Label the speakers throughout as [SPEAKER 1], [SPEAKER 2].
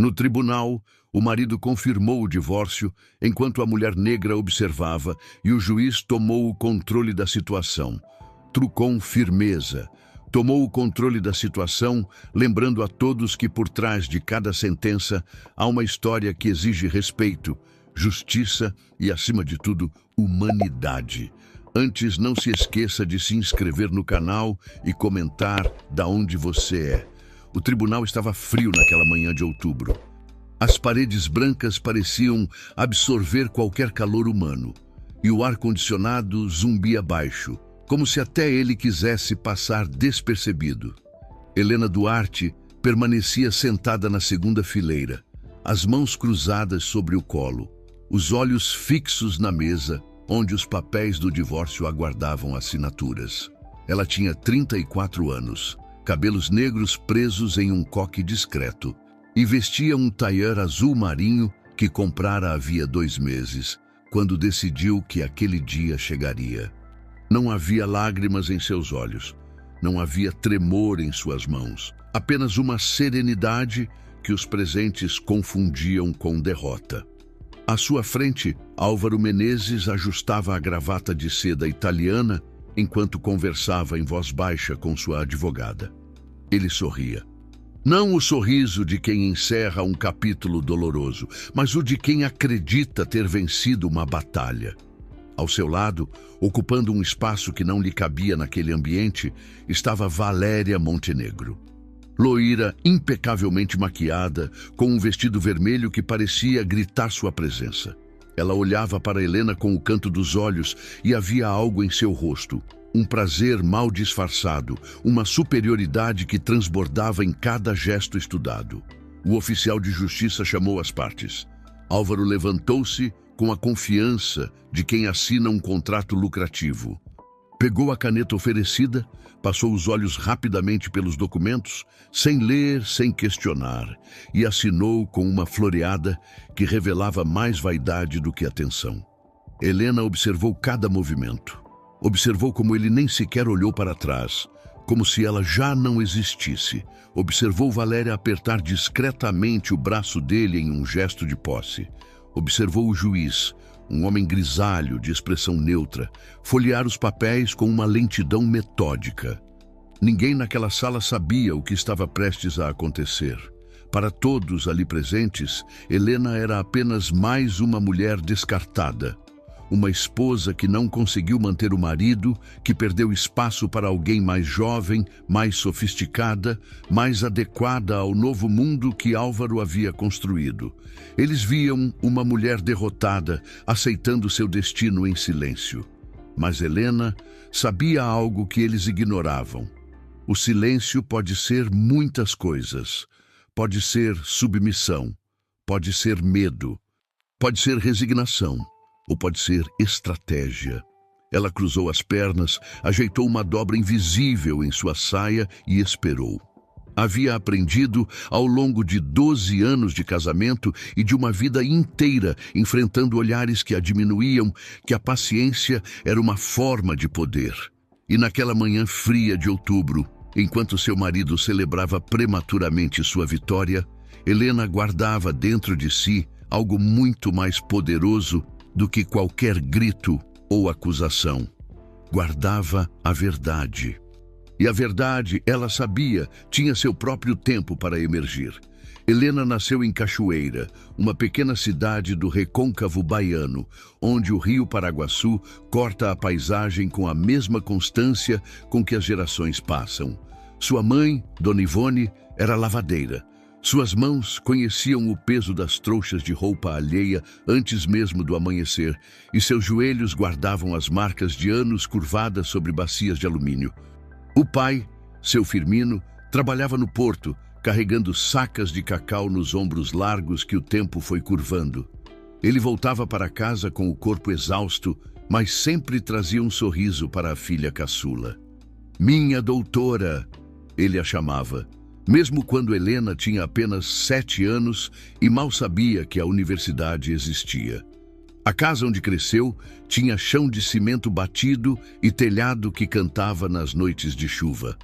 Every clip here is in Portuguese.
[SPEAKER 1] No tribunal, o marido confirmou o divórcio enquanto a mulher negra observava e o juiz tomou o controle da situação. Trucou firmeza. Tomou o controle da situação, lembrando a todos que por trás de cada sentença há uma história que exige respeito, justiça e, acima de tudo, humanidade. Antes, não se esqueça de se inscrever no canal e comentar da onde você é. O tribunal estava frio naquela manhã de outubro. As paredes brancas pareciam absorver qualquer calor humano, e o ar-condicionado zumbia baixo, como se até ele quisesse passar despercebido. Helena Duarte permanecia sentada na segunda fileira, as mãos cruzadas sobre o colo, os olhos fixos na mesa, onde os papéis do divórcio aguardavam assinaturas. Ela tinha 34 anos, cabelos negros presos em um coque discreto, e vestia um tailleur azul marinho que comprara havia 2 meses, quando decidiu que aquele dia chegaria. Não havia lágrimas em seus olhos, não havia tremor em suas mãos, apenas uma serenidade que os presentes confundiam com derrota. À sua frente, Álvaro Menezes ajustava a gravata de seda italiana enquanto conversava em voz baixa com sua advogada. Ele sorria. Não o sorriso de quem encerra um capítulo doloroso, mas o de quem acredita ter vencido uma batalha. Ao seu lado, ocupando um espaço que não lhe cabia naquele ambiente, estava Valéria Montenegro. Loira, impecavelmente maquiada, com um vestido vermelho que parecia gritar sua presença. Ela olhava para Helena com o canto dos olhos e havia algo em seu rosto. Um prazer mal disfarçado, uma superioridade que transbordava em cada gesto estudado. O oficial de justiça chamou as partes. Álvaro levantou-se com a confiança de quem assina um contrato lucrativo. Pegou a caneta oferecida, passou os olhos rapidamente pelos documentos, sem ler, sem questionar, e assinou com uma floreada que revelava mais vaidade do que atenção. Helena observou cada movimento. Observou como ele nem sequer olhou para trás, como se ela já não existisse. Observou Valéria apertar discretamente o braço dele em um gesto de posse. Observou o juiz, um homem grisalho de expressão neutra, folhear os papéis com uma lentidão metódica. Ninguém naquela sala sabia o que estava prestes a acontecer. Para todos ali presentes, Helena era apenas mais uma mulher descartada. Uma esposa que não conseguiu manter o marido, que perdeu espaço para alguém mais jovem, mais sofisticada, mais adequada ao novo mundo que Álvaro havia construído. Eles viam uma mulher derrotada, aceitando seu destino em silêncio. Mas Helena sabia algo que eles ignoravam. O silêncio pode ser muitas coisas. Pode ser submissão, pode ser medo, pode ser resignação. Ou pode ser estratégia. Ela cruzou as pernas, ajeitou uma dobra invisível em sua saia e esperou. Havia aprendido ao longo de 12 anos de casamento e de uma vida inteira enfrentando olhares que a diminuíam, que a paciência era uma forma de poder. E naquela manhã fria de outubro, enquanto seu marido celebrava prematuramente sua vitória, Helena guardava dentro de si algo muito mais poderoso do que qualquer grito ou acusação. Guardava a verdade. E a verdade, ela sabia, tinha seu próprio tempo para emergir. Helena nasceu em Cachoeira, uma pequena cidade do recôncavo baiano, onde o rio Paraguaçu corta a paisagem com a mesma constância com que as gerações passam. Sua mãe, Dona Ivone, era lavadeira. Suas mãos conheciam o peso das trouxas de roupa alheia antes mesmo do amanhecer, e seus joelhos guardavam as marcas de anos curvadas sobre bacias de alumínio. O pai, seu Firmino, trabalhava no porto, carregando sacas de cacau nos ombros largos que o tempo foi curvando. Ele voltava para casa com o corpo exausto, mas sempre trazia um sorriso para a filha caçula. Minha doutora, ele a chamava. Mesmo quando Helena tinha apenas 7 anos e mal sabia que a universidade existia. A casa onde cresceu tinha chão de cimento batido e telhado que cantava nas noites de chuva.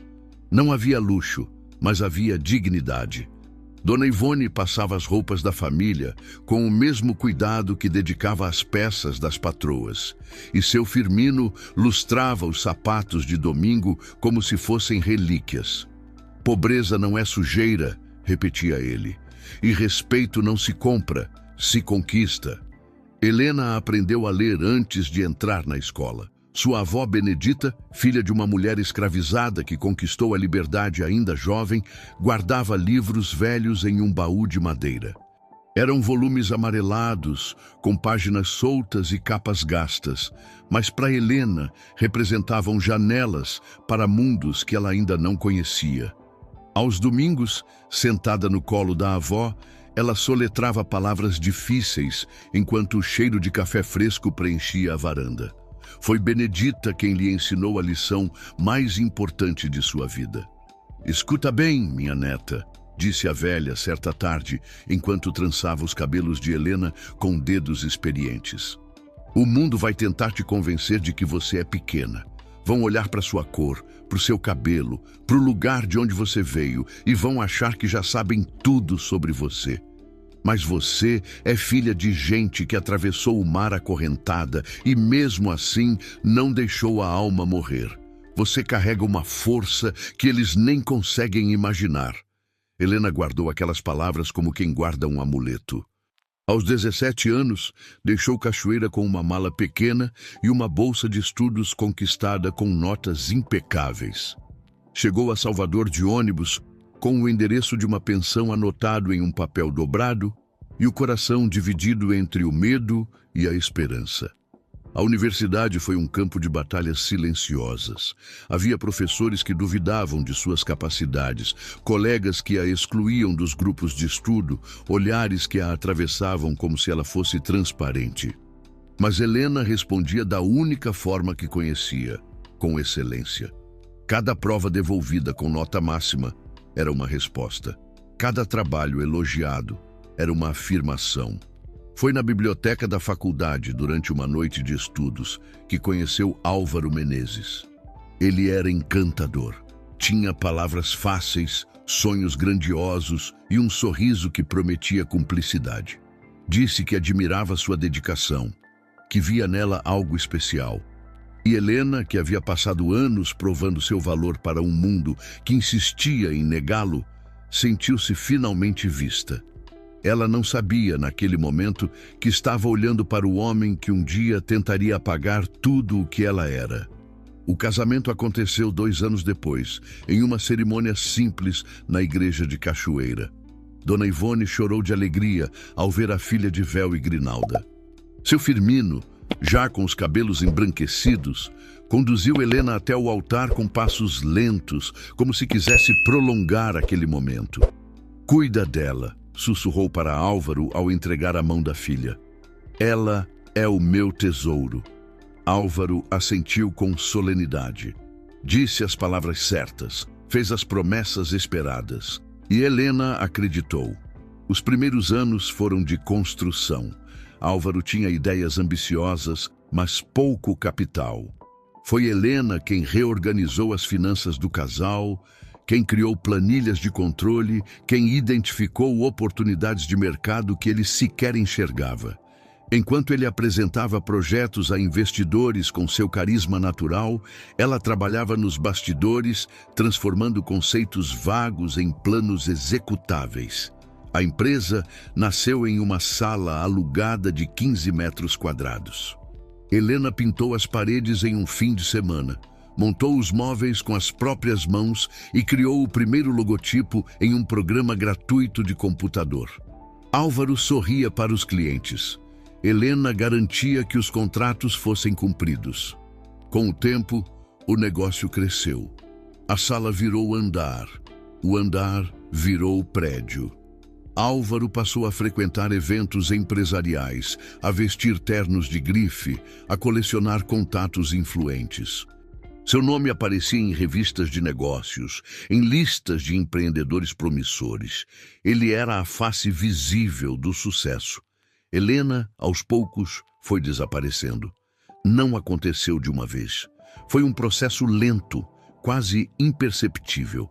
[SPEAKER 1] Não havia luxo, mas havia dignidade. Dona Ivone passava as roupas da família com o mesmo cuidado que dedicava às peças das patroas. E seu Firmino lustrava os sapatos de domingo como se fossem relíquias. Pobreza não é sujeira, repetia ele. E respeito não se compra, se conquista. Helena aprendeu a ler antes de entrar na escola. Sua avó Benedita, filha de uma mulher escravizada que conquistou a liberdade ainda jovem, guardava livros velhos em um baú de madeira. Eram volumes amarelados, com páginas soltas e capas gastas, mas para Helena representavam janelas para mundos que ela ainda não conhecia. Aos domingos, sentada no colo da avó, ela soletrava palavras difíceis enquanto o cheiro de café fresco preenchia a varanda. Foi Benedita quem lhe ensinou a lição mais importante de sua vida. "Escuta bem, minha neta", disse a velha certa tarde, enquanto trançava os cabelos de Helena com dedos experientes. "O mundo vai tentar te convencer de que você é pequena. Vão olhar para sua cor, para o seu cabelo, para o lugar de onde você veio e vão achar que já sabem tudo sobre você. Mas você é filha de gente que atravessou o mar acorrentada e mesmo assim não deixou a alma morrer. Você carrega uma força que eles nem conseguem imaginar." Helena guardou aquelas palavras como quem guarda um amuleto. Aos 17 anos, deixou Cachoeira com uma mala pequena e uma bolsa de estudos conquistada com notas impecáveis. Chegou a Salvador de ônibus, com o endereço de uma pensão anotado em um papel dobrado e o coração dividido entre o medo e a esperança. A universidade foi um campo de batalhas silenciosas. Havia professores que duvidavam de suas capacidades, colegas que a excluíam dos grupos de estudo, olhares que a atravessavam como se ela fosse transparente. Mas Helena respondia da única forma que conhecia, com excelência. Cada prova devolvida com nota máxima era uma resposta. Cada trabalho elogiado era uma afirmação. Foi na biblioteca da faculdade, durante uma noite de estudos, que conheceu Álvaro Menezes. Ele era encantador. Tinha palavras fáceis, sonhos grandiosos e um sorriso que prometia cumplicidade. Disse que admirava sua dedicação, que via nela algo especial. E Helena, que havia passado anos provando seu valor para um mundo que insistia em negá-lo, sentiu-se finalmente vista. Ela não sabia, naquele momento, que estava olhando para o homem que um dia tentaria apagar tudo o que ela era. O casamento aconteceu 2 anos depois, em uma cerimônia simples na igreja de Cachoeira. Dona Ivone chorou de alegria ao ver a filha de véu e grinalda. Seu Firmino, já com os cabelos embranquecidos, conduziu Helena até o altar com passos lentos, como se quisesse prolongar aquele momento. "Cuida dela", sussurrou para Álvaro ao entregar a mão da filha. "Ela é o meu tesouro." Álvaro assentiu com solenidade. Disse as palavras certas, fez as promessas esperadas. E Helena acreditou. Os primeiros anos foram de construção. Álvaro tinha ideias ambiciosas, mas pouco capital. Foi Helena quem reorganizou as finanças do casal, quem criou planilhas de controle, quem identificou oportunidades de mercado que ele sequer enxergava. Enquanto ele apresentava projetos a investidores com seu carisma natural, ela trabalhava nos bastidores, transformando conceitos vagos em planos executáveis. A empresa nasceu em uma sala alugada de 15 metros quadrados. Helena pintou as paredes em um fim de semana. Montou os móveis com as próprias mãos e criou o primeiro logotipo em um programa gratuito de computador. Álvaro sorria para os clientes. Helena garantia que os contratos fossem cumpridos. Com o tempo, o negócio cresceu. A sala virou andar. O andar virou prédio. Álvaro passou a frequentar eventos empresariais, a vestir ternos de grife, a colecionar contatos influentes. Seu nome aparecia em revistas de negócios, em listas de empreendedores promissores. Ele era a face visível do sucesso. Helena, aos poucos, foi desaparecendo. Não aconteceu de uma vez. Foi um processo lento, quase imperceptível.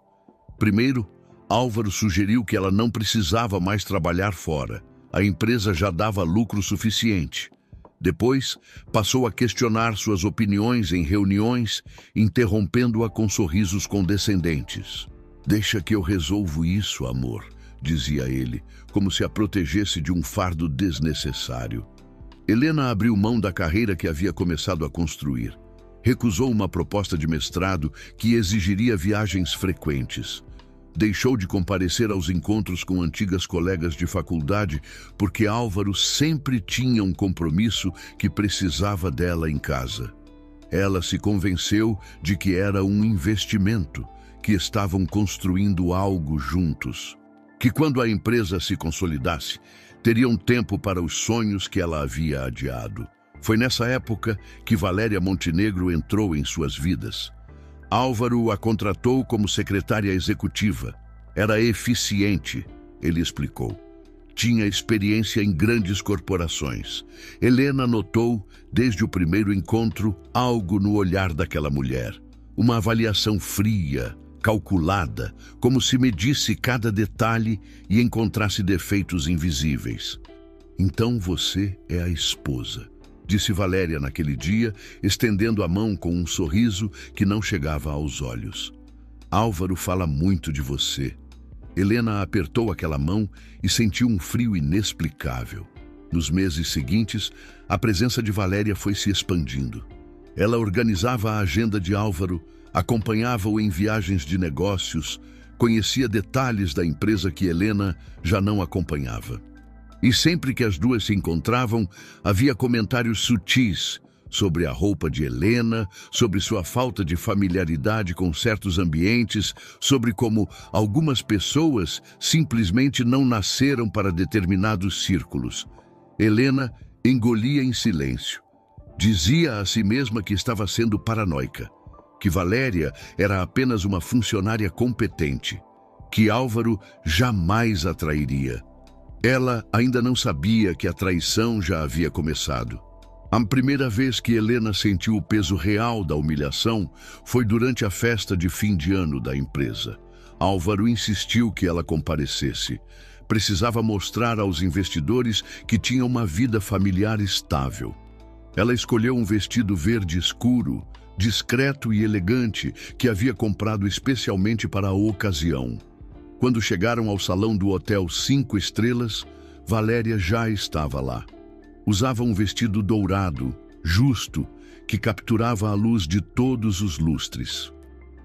[SPEAKER 1] Primeiro, Álvaro sugeriu que ela não precisava mais trabalhar fora. A empresa já dava lucro suficiente. Depois, passou a questionar suas opiniões em reuniões, interrompendo-a com sorrisos condescendentes. "Deixa que eu resolvo isso, amor", dizia ele, como se a protegesse de um fardo desnecessário. Helena abriu mão da carreira que havia começado a construir. Recusou uma proposta de mestrado que exigiria viagens frequentes. Deixou de comparecer aos encontros com antigas colegas de faculdade porque Álvaro sempre tinha um compromisso que precisava dela em casa. Ela se convenceu de que era um investimento, que estavam construindo algo juntos, que quando a empresa se consolidasse, teriam tempo para os sonhos que ela havia adiado. Foi nessa época que Valéria Montenegro entrou em suas vidas. Álvaro a contratou como secretária executiva. Era eficiente, ele explicou. Tinha experiência em grandes corporações. Helena notou, desde o primeiro encontro, algo no olhar daquela mulher. Uma avaliação fria, calculada, como se medisse cada detalhe e encontrasse defeitos invisíveis. "Então você é a esposa", disse Valéria naquele dia, estendendo a mão com um sorriso que não chegava aos olhos. "Álvaro fala muito de você." Helena apertou aquela mão e sentiu um frio inexplicável. Nos meses seguintes, a presença de Valéria foi se expandindo. Ela organizava a agenda de Álvaro, acompanhava-o em viagens de negócios, conhecia detalhes da empresa que Helena já não acompanhava. E sempre que as duas se encontravam, havia comentários sutis sobre a roupa de Helena, sobre sua falta de familiaridade com certos ambientes, sobre como algumas pessoas simplesmente não nasceram para determinados círculos. Helena engolia em silêncio. Dizia a si mesma que estava sendo paranoica, que Valéria era apenas uma funcionária competente, que Álvaro jamais a trairia. Ela ainda não sabia que a traição já havia começado. A primeira vez que Helena sentiu o peso real da humilhação foi durante a festa de fim de ano da empresa. Álvaro insistiu que ela comparecesse. Precisava mostrar aos investidores que tinha uma vida familiar estável. Ela escolheu um vestido verde escuro, discreto e elegante, que havia comprado especialmente para a ocasião. Quando chegaram ao salão do Hotel 5 Estrelas, Valéria já estava lá. Usava um vestido dourado, justo, que capturava a luz de todos os lustres.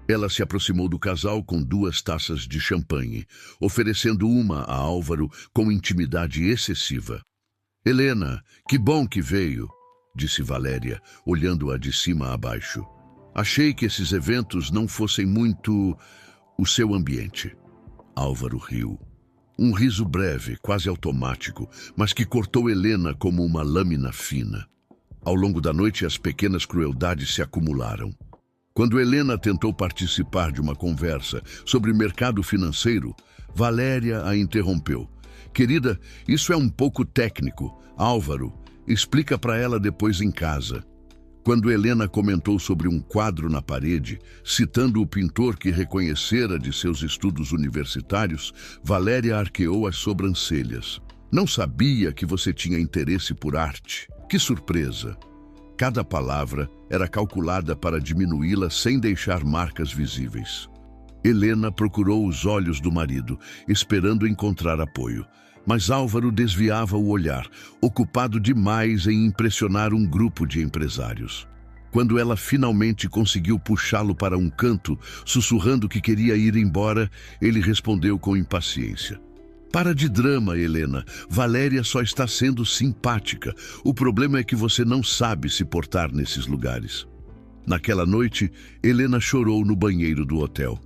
[SPEAKER 1] Ela se aproximou do casal com 2 taças de champanhe, oferecendo uma a Álvaro com intimidade excessiva. "Helena, que bom que veio", disse Valéria, olhando-a de cima a baixo. "Achei que esses eventos não fossem muito o seu ambiente." Álvaro riu. Um riso breve, quase automático, mas que cortou Helena como uma lâmina fina. Ao longo da noite, as pequenas crueldades se acumularam. Quando Helena tentou participar de uma conversa sobre mercado financeiro, Valéria a interrompeu. "Querida, isso é um pouco técnico. Álvaro, explica para ela depois em casa." Quando Helena comentou sobre um quadro na parede, citando o pintor que reconhecera de seus estudos universitários, Valéria arqueou as sobrancelhas. "Não sabia que você tinha interesse por arte. Que surpresa!" Cada palavra era calculada para diminuí-la sem deixar marcas visíveis. Helena procurou os olhos do marido, esperando encontrar apoio. Mas Álvaro desviava o olhar, ocupado demais em impressionar um grupo de empresários. Quando ela finalmente conseguiu puxá-lo para um canto, sussurrando que queria ir embora, ele respondeu com impaciência. "Para de drama, Helena. Valéria só está sendo simpática. O problema é que você não sabe se portar nesses lugares." Naquela noite, Helena chorou no banheiro do hotel.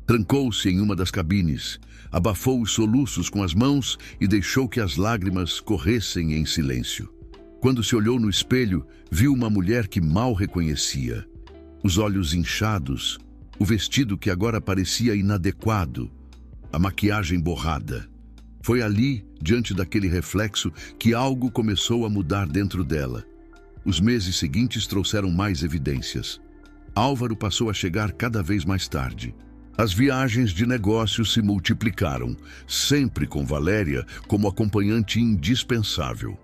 [SPEAKER 1] Trancou-se em uma das cabines, abafou os soluços com as mãos e deixou que as lágrimas corressem em silêncio. Quando se olhou no espelho, viu uma mulher que mal reconhecia. Os olhos inchados, o vestido que agora parecia inadequado, a maquiagem borrada. Foi ali, diante daquele reflexo, que algo começou a mudar dentro dela. Os meses seguintes trouxeram mais evidências. Álvaro passou a chegar cada vez mais tarde. As viagens de negócios se multiplicaram, sempre com Valéria como acompanhante indispensável.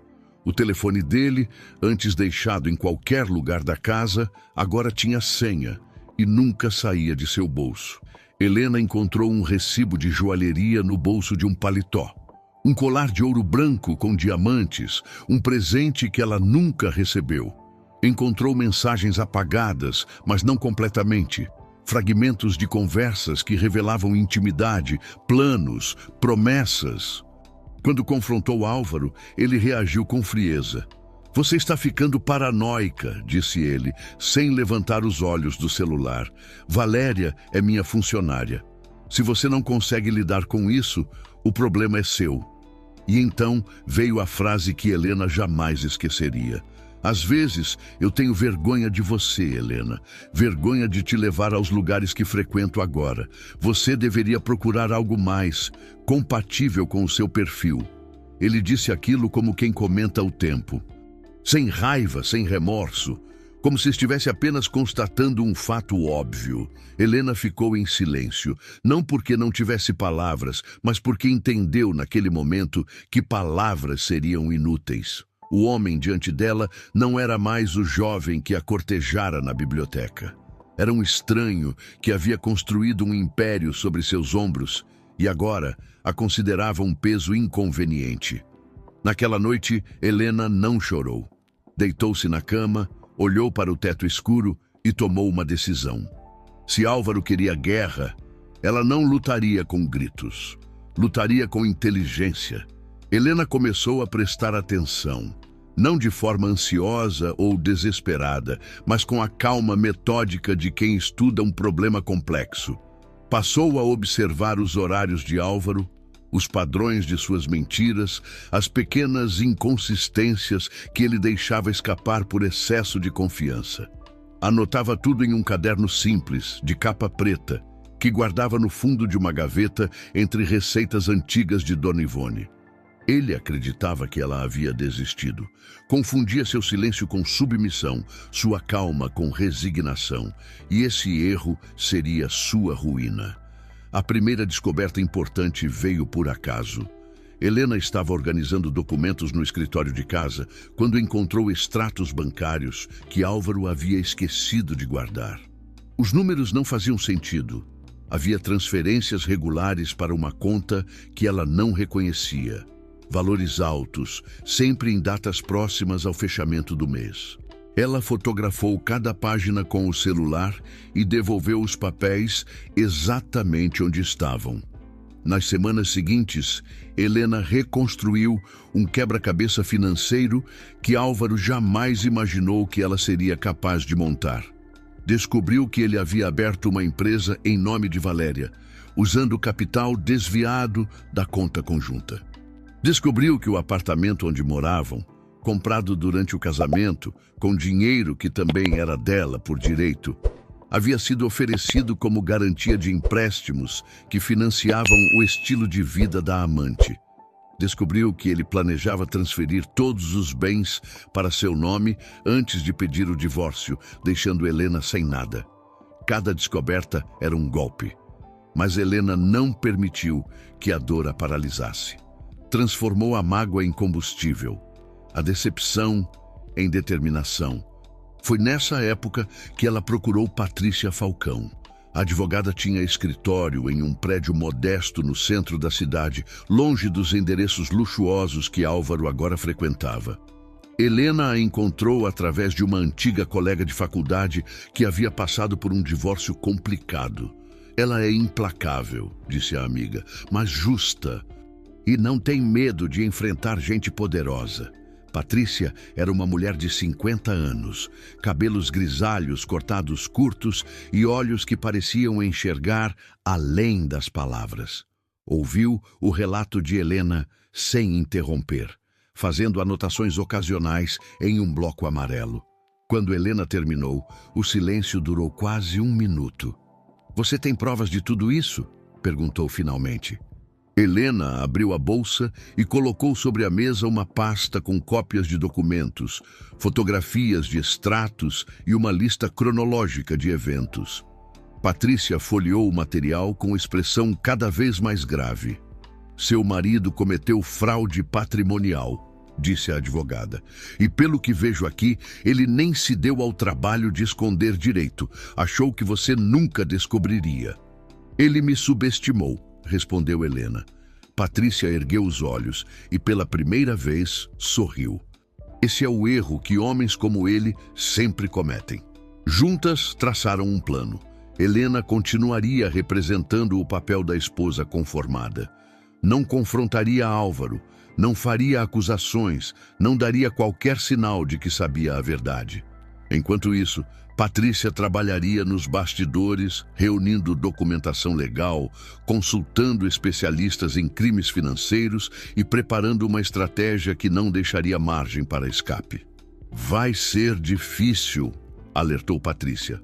[SPEAKER 1] O telefone dele, antes deixado em qualquer lugar da casa, agora tinha senha e nunca saía de seu bolso. Helena encontrou um recibo de joalheria no bolso de um paletó. Um colar de ouro branco com diamantes, um presente que ela nunca recebeu. Encontrou mensagens apagadas, mas não completamente. Fragmentos de conversas que revelavam intimidade, planos, promessas. Quando confrontou Álvaro, ele reagiu com frieza. "Você está ficando paranoica", disse ele, sem levantar os olhos do celular. "Valéria é minha funcionária. Se você não consegue lidar com isso, o problema é seu." E então veio a frase que Helena jamais esqueceria. "Às vezes, eu tenho vergonha de você, Helena. Vergonha de te levar aos lugares que frequento agora. Você deveria procurar algo mais compatível com o seu perfil." Ele disse aquilo como quem comenta o tempo. Sem raiva, sem remorso, como se estivesse apenas constatando um fato óbvio. Helena ficou em silêncio, não porque não tivesse palavras, mas porque entendeu naquele momento que palavras seriam inúteis. O homem diante dela não era mais o jovem que a cortejara na biblioteca. Era um estranho que havia construído um império sobre seus ombros e agora a considerava um peso inconveniente. Naquela noite, Helena não chorou. Deitou-se na cama, olhou para o teto escuro e tomou uma decisão. Se Álvaro queria guerra, ela não lutaria com gritos. Lutaria com inteligência. Helena começou a prestar atenção, não de forma ansiosa ou desesperada, mas com a calma metódica de quem estuda um problema complexo. Passou a observar os horários de Álvaro, os padrões de suas mentiras, as pequenas inconsistências que ele deixava escapar por excesso de confiança. Anotava tudo em um caderno simples, de capa preta, que guardava no fundo de uma gaveta entre receitas antigas de Dona Ivone. Ele acreditava que ela havia desistido. Confundia seu silêncio com submissão, sua calma com resignação, e esse erro seria sua ruína. A primeira descoberta importante veio por acaso. Helena estava organizando documentos no escritório de casa quando encontrou extratos bancários que Álvaro havia esquecido de guardar. Os números não faziam sentido. Havia transferências regulares para uma conta que ela não reconhecia. Valores altos, sempre em datas próximas ao fechamento do mês. Ela fotografou cada página com o celular e devolveu os papéis exatamente onde estavam. Nas semanas seguintes, Helena reconstruiu um quebra-cabeça financeiro que Álvaro jamais imaginou que ela seria capaz de montar. Descobriu que ele havia aberto uma empresa em nome de Valéria, usando o capital desviado da conta conjunta. Descobriu que o apartamento onde moravam, comprado durante o casamento, com dinheiro que também era dela por direito, havia sido oferecido como garantia de empréstimos que financiavam o estilo de vida da amante. Descobriu que ele planejava transferir todos os bens para seu nome antes de pedir o divórcio, deixando Helena sem nada. Cada descoberta era um golpe, mas Helena não permitiu que a dor a paralisasse. Transformou a mágoa em combustível, a decepção em determinação. Foi nessa época que ela procurou Patrícia Falcão. A advogada tinha escritório em um prédio modesto no centro da cidade, longe dos endereços luxuosos que Álvaro agora frequentava. Helena a encontrou através de uma antiga colega de faculdade que havia passado por um divórcio complicado. "Ela é implacável", disse a amiga, "mas justa. E não tem medo de enfrentar gente poderosa." Patrícia era uma mulher de 50 anos, cabelos grisalhos cortados curtos e olhos que pareciam enxergar além das palavras. Ouviu o relato de Helena sem interromper, fazendo anotações ocasionais em um bloco amarelo. Quando Helena terminou, o silêncio durou quase 1 minuto. "Você tem provas de tudo isso?" perguntou finalmente. Helena abriu a bolsa e colocou sobre a mesa uma pasta com cópias de documentos, fotografias de extratos e uma lista cronológica de eventos. Patrícia folheou o material com expressão cada vez mais grave. Seu marido cometeu fraude patrimonial, disse a advogada. E pelo que vejo aqui, ele nem se deu ao trabalho de esconder direito. Achou que você nunca descobriria. Ele me subestimou, respondeu Helena. Patrícia ergueu os olhos e pela primeira vez sorriu. Esse é o erro que homens como ele sempre cometem. Juntas traçaram um plano. Helena continuaria representando o papel da esposa conformada. Não confrontaria Álvaro, não faria acusações, não daria qualquer sinal de que sabia a verdade. Enquanto isso, Patrícia trabalharia nos bastidores, reunindo documentação legal, consultando especialistas em crimes financeiros e preparando uma estratégia que não deixaria margem para escape. Vai ser difícil, alertou Patrícia.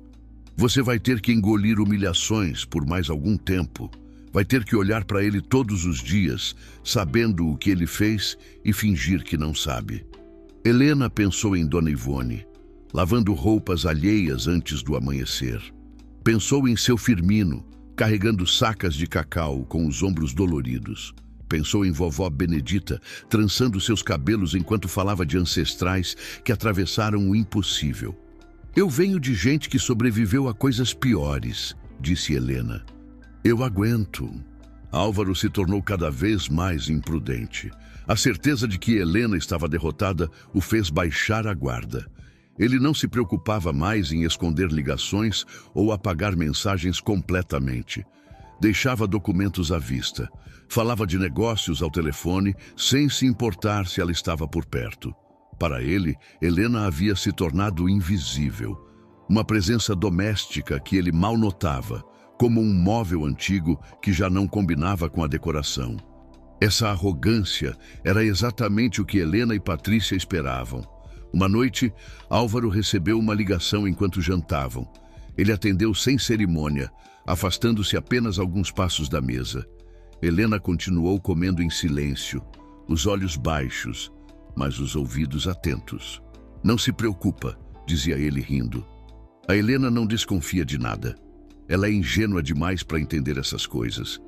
[SPEAKER 1] Você vai ter que engolir humilhações por mais algum tempo. Vai ter que olhar para ele todos os dias, sabendo o que ele fez e fingir que não sabe. Helena pensou em Dona Ivone, lavando roupas alheias antes do amanhecer. Pensou em seu Firmino, carregando sacas de cacau com os ombros doloridos. Pensou em vovó Benedita, trançando seus cabelos enquanto falava de ancestrais que atravessaram o impossível. Eu venho de gente que sobreviveu a coisas piores, disse Helena. Eu aguento. Álvaro se tornou cada vez mais imprudente. A certeza de que Helena estava derrotada o fez baixar a guarda. Ele não se preocupava mais em esconder ligações ou apagar mensagens completamente. Deixava documentos à vista. Falava de negócios ao telefone sem se importar se ela estava por perto. Para ele, Helena havia se tornado invisível. Uma presença doméstica que ele mal notava, como um móvel antigo que já não combinava com a decoração. Essa arrogância era exatamente o que Helena e Patrícia esperavam. Uma noite, Álvaro recebeu uma ligação enquanto jantavam. Ele atendeu sem cerimônia, afastando-se apenas alguns passos da mesa. Helena continuou comendo em silêncio, os olhos baixos, mas os ouvidos atentos. Não se preocupa, dizia ele rindo. A Helena não desconfia de nada. Ela é ingênua demais para entender essas coisas.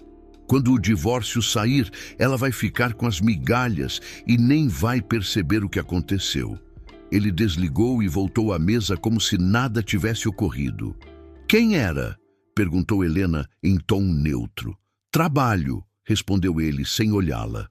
[SPEAKER 1] Quando o divórcio sair, ela vai ficar com as migalhas e nem vai perceber o que aconteceu. Ele desligou e voltou à mesa como se nada tivesse ocorrido. Quem era? Perguntou Helena em tom neutro. Trabalho, respondeu ele sem olhá-la.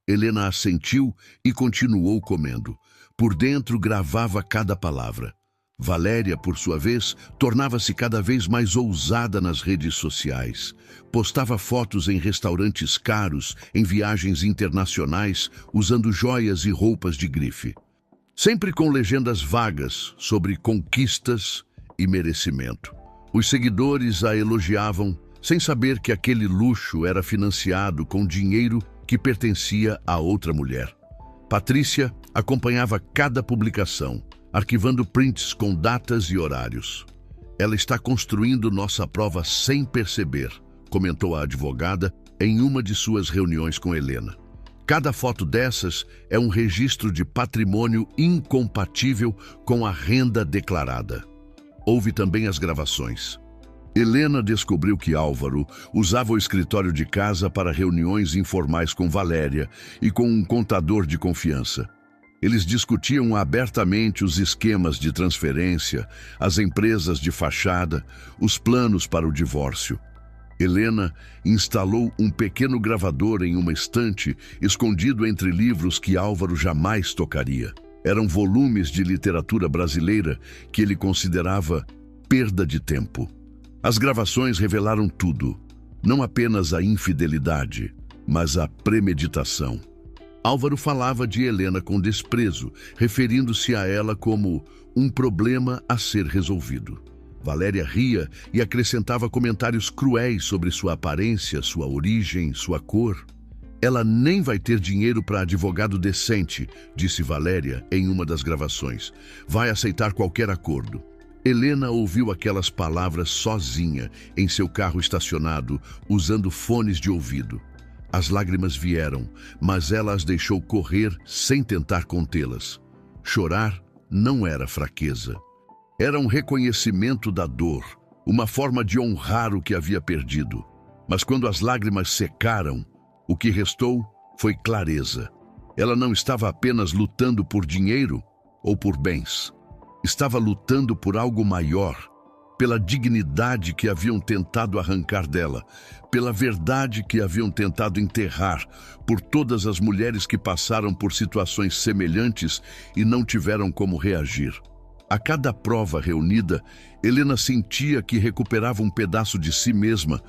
[SPEAKER 1] Helena assentiu e continuou comendo. Por dentro gravava cada palavra. Valéria, por sua vez, tornava-se cada vez mais ousada nas redes sociais. Postava fotos em restaurantes caros, em viagens internacionais, usando joias e roupas de grife. Sempre com legendas vagas sobre conquistas e merecimento. Os seguidores a elogiavam, sem saber que aquele luxo era financiado com dinheiro que pertencia a outra mulher. Patrícia acompanhava cada publicação, arquivando prints com datas e horários. Ela está construindo nossa prova sem perceber, comentou a advogada em uma de suas reuniões com Helena. Cada foto dessas é um registro de patrimônio incompatível com a renda declarada. Houve também as gravações. Helena descobriu que Álvaro usava o escritório de casa para reuniões informais com Valéria e com um contador de confiança. Eles discutiam abertamente os esquemas de transferência, as empresas de fachada, os planos para o divórcio. Helena instalou um pequeno gravador em uma estante, escondido entre livros que Álvaro jamais tocaria. Eram volumes de literatura brasileira que ele considerava perda de tempo. As gravações revelaram tudo, não apenas a infidelidade, mas a premeditação. Álvaro falava de Helena com desprezo, referindo-se a ela como um problema a ser resolvido. Valéria ria e acrescentava comentários cruéis sobre sua aparência, sua origem, sua cor. Ela nem vai ter dinheiro para advogado decente, disse Valéria em uma das gravações. Vai aceitar qualquer acordo. Helena ouviu aquelas palavras sozinha, em seu carro estacionado, usando fones de ouvido. As lágrimas vieram, mas ela as deixou correr sem tentar contê-las. Chorar não era fraqueza. Era um reconhecimento da dor, uma forma de honrar o que havia perdido. Mas quando as lágrimas secaram, o que restou foi clareza. Ela não estava apenas lutando por dinheiro ou por bens. Estava lutando por algo maior, pela dignidade que haviam tentado arrancar dela, pela verdade que haviam tentado enterrar, por todas as mulheres que passaram por situações semelhantes e não tiveram como reagir. A cada prova reunida, Helena sentia que recuperava um pedaço de si mesma.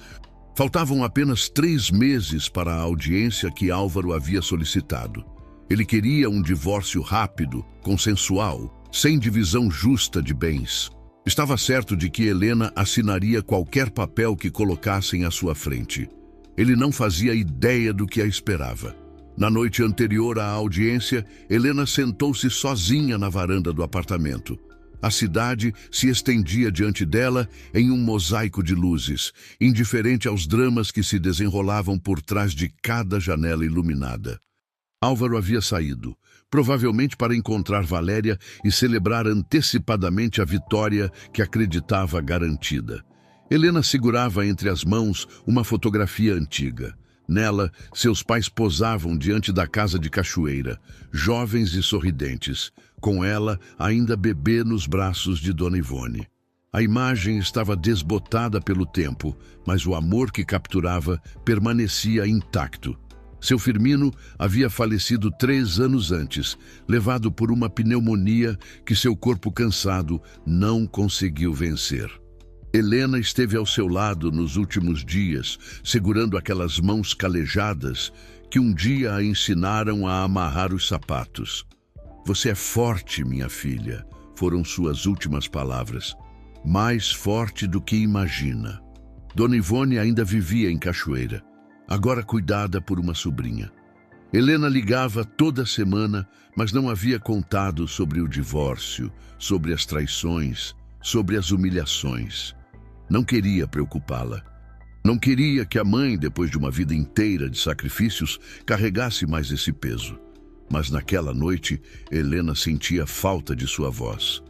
[SPEAKER 1] Faltavam apenas 3 meses para a audiência que Álvaro havia solicitado. Ele queria um divórcio rápido, consensual, sem divisão justa de bens. Estava certo de que Helena assinaria qualquer papel que colocassem à sua frente. Ele não fazia ideia do que a esperava. Na noite anterior à audiência, Helena sentou-se sozinha na varanda do apartamento. A cidade se estendia diante dela em um mosaico de luzes, indiferente aos dramas que se desenrolavam por trás de cada janela iluminada. Álvaro havia saído, provavelmente para encontrar Valéria e celebrar antecipadamente a vitória que acreditava garantida. Helena segurava entre as mãos uma fotografia antiga. Nela, seus pais posavam diante da casa de Cachoeira, jovens e sorridentes, com ela ainda bebê nos braços de Dona Ivone. A imagem estava desbotada pelo tempo, mas o amor que capturava permanecia intacto. Seu Firmino havia falecido 3 anos antes, levado por uma pneumonia que seu corpo cansado não conseguiu vencer. Helena esteve ao seu lado nos últimos dias, segurando aquelas mãos calejadas que um dia a ensinaram a amarrar os sapatos. "Você é forte, minha filha", foram suas últimas palavras. "Mais forte do que imagina." Dona Ivone ainda vivia em Cachoeira, agora cuidada por uma sobrinha. Helena ligava toda semana, mas não havia contado sobre o divórcio, sobre as traições, sobre as humilhações. Não queria preocupá-la. Não queria que a mãe, depois de uma vida inteira de sacrifícios, carregasse mais esse peso. Mas naquela noite, Helena sentia falta de sua voz.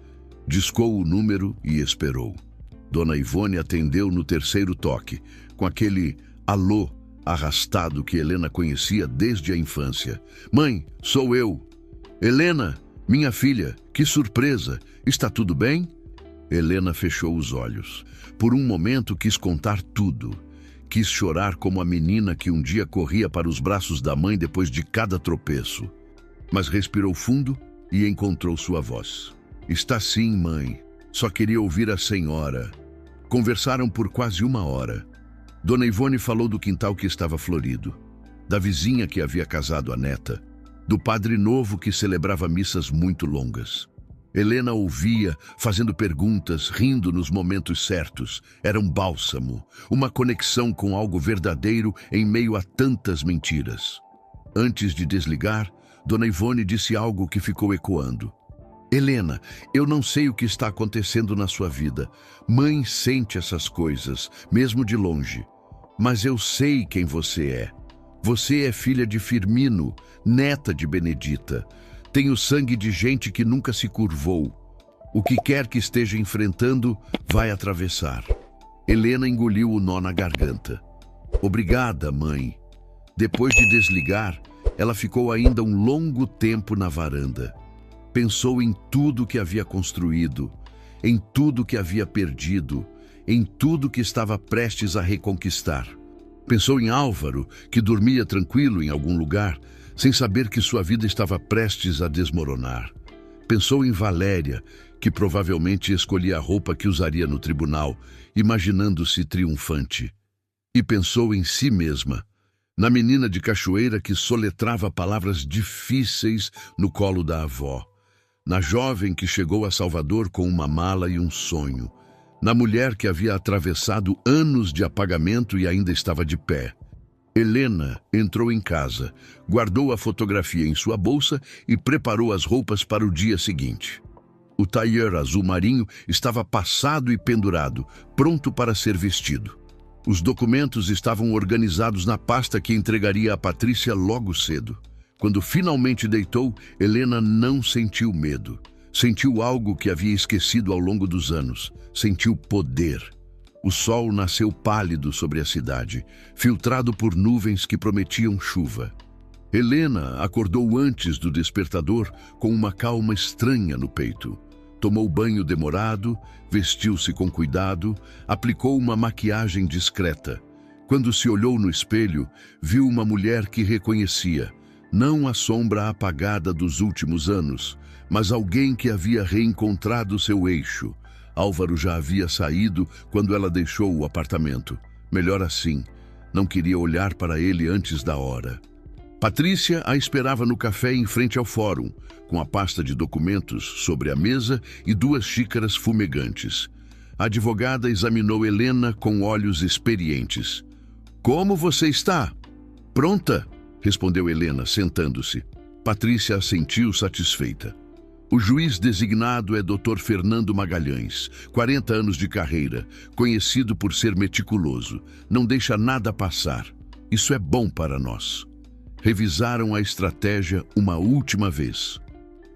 [SPEAKER 1] Discou o número e esperou. Dona Ivone atendeu no 3º toque, com aquele alô arrastado que Helena conhecia desde a infância. "Mãe, sou eu." "Helena, minha filha, que surpresa! Está tudo bem?" Helena fechou os olhos. Por um momento quis contar tudo. Quis chorar como a menina que um dia corria para os braços da mãe depois de cada tropeço. Mas respirou fundo e encontrou sua voz. "Está sim, mãe. Só queria ouvir a senhora." Conversaram por quase 1 hora. Dona Ivone falou do quintal que estava florido, da vizinha que havia casado a neta, do padre novo que celebrava missas muito longas. Helena ouvia, fazendo perguntas, rindo nos momentos certos. Era um bálsamo, uma conexão com algo verdadeiro em meio a tantas mentiras. Antes de desligar, Dona Ivone disse algo que ficou ecoando. "Helena, eu não sei o que está acontecendo na sua vida. Mãe sente essas coisas, mesmo de longe. Mas eu sei quem você é. Você é filha de Firmino, neta de Benedita. Tem o sangue de gente que nunca se curvou. O que quer que esteja enfrentando, vai atravessar." Helena engoliu o nó na garganta. "Obrigada, mãe." Depois de desligar, ela ficou ainda um longo tempo na varanda. Pensou em tudo que havia construído, em tudo que havia perdido, em tudo que estava prestes a reconquistar. Pensou em Álvaro, que dormia tranquilo em algum lugar, sem saber que sua vida estava prestes a desmoronar. Pensou em Valéria, que provavelmente escolhia a roupa que usaria no tribunal, imaginando-se triunfante. E pensou em si mesma, na menina de Cachoeira que soletrava palavras difíceis no colo da avó, na jovem que chegou a Salvador com uma mala e um sonho, na mulher que havia atravessado anos de apagamento e ainda estava de pé. Helena entrou em casa, guardou a fotografia em sua bolsa e preparou as roupas para o dia seguinte. O tailleur azul marinho estava passado e pendurado, pronto para ser vestido. Os documentos estavam organizados na pasta que entregaria a Patrícia logo cedo. Quando finalmente deitou, Helena não sentiu medo. Sentiu algo que havia esquecido ao longo dos anos. Sentiu poder. O sol nasceu pálido sobre a cidade, filtrado por nuvens que prometiam chuva. Helena acordou antes do despertador com uma calma estranha no peito. Tomou banho demorado, vestiu-se com cuidado, aplicou uma maquiagem discreta. Quando se olhou no espelho, viu uma mulher que reconhecia, não a sombra apagada dos últimos anos, mas alguém que havia reencontrado seu eixo. Álvaro já havia saído quando ela deixou o apartamento. Melhor assim, não queria olhar para ele antes da hora. Patrícia a esperava no café em frente ao fórum, com a pasta de documentos sobre a mesa e 2 xícaras fumegantes. A advogada examinou Helena com olhos experientes. "Como você está?" "Pronta", respondeu Helena, sentando-se. Patrícia assentiu satisfeita. O juiz designado é Dr. Fernando Magalhães, 40 anos de carreira, conhecido por ser meticuloso. Não deixa nada passar. Isso é bom para nós. Revisaram a estratégia uma última vez.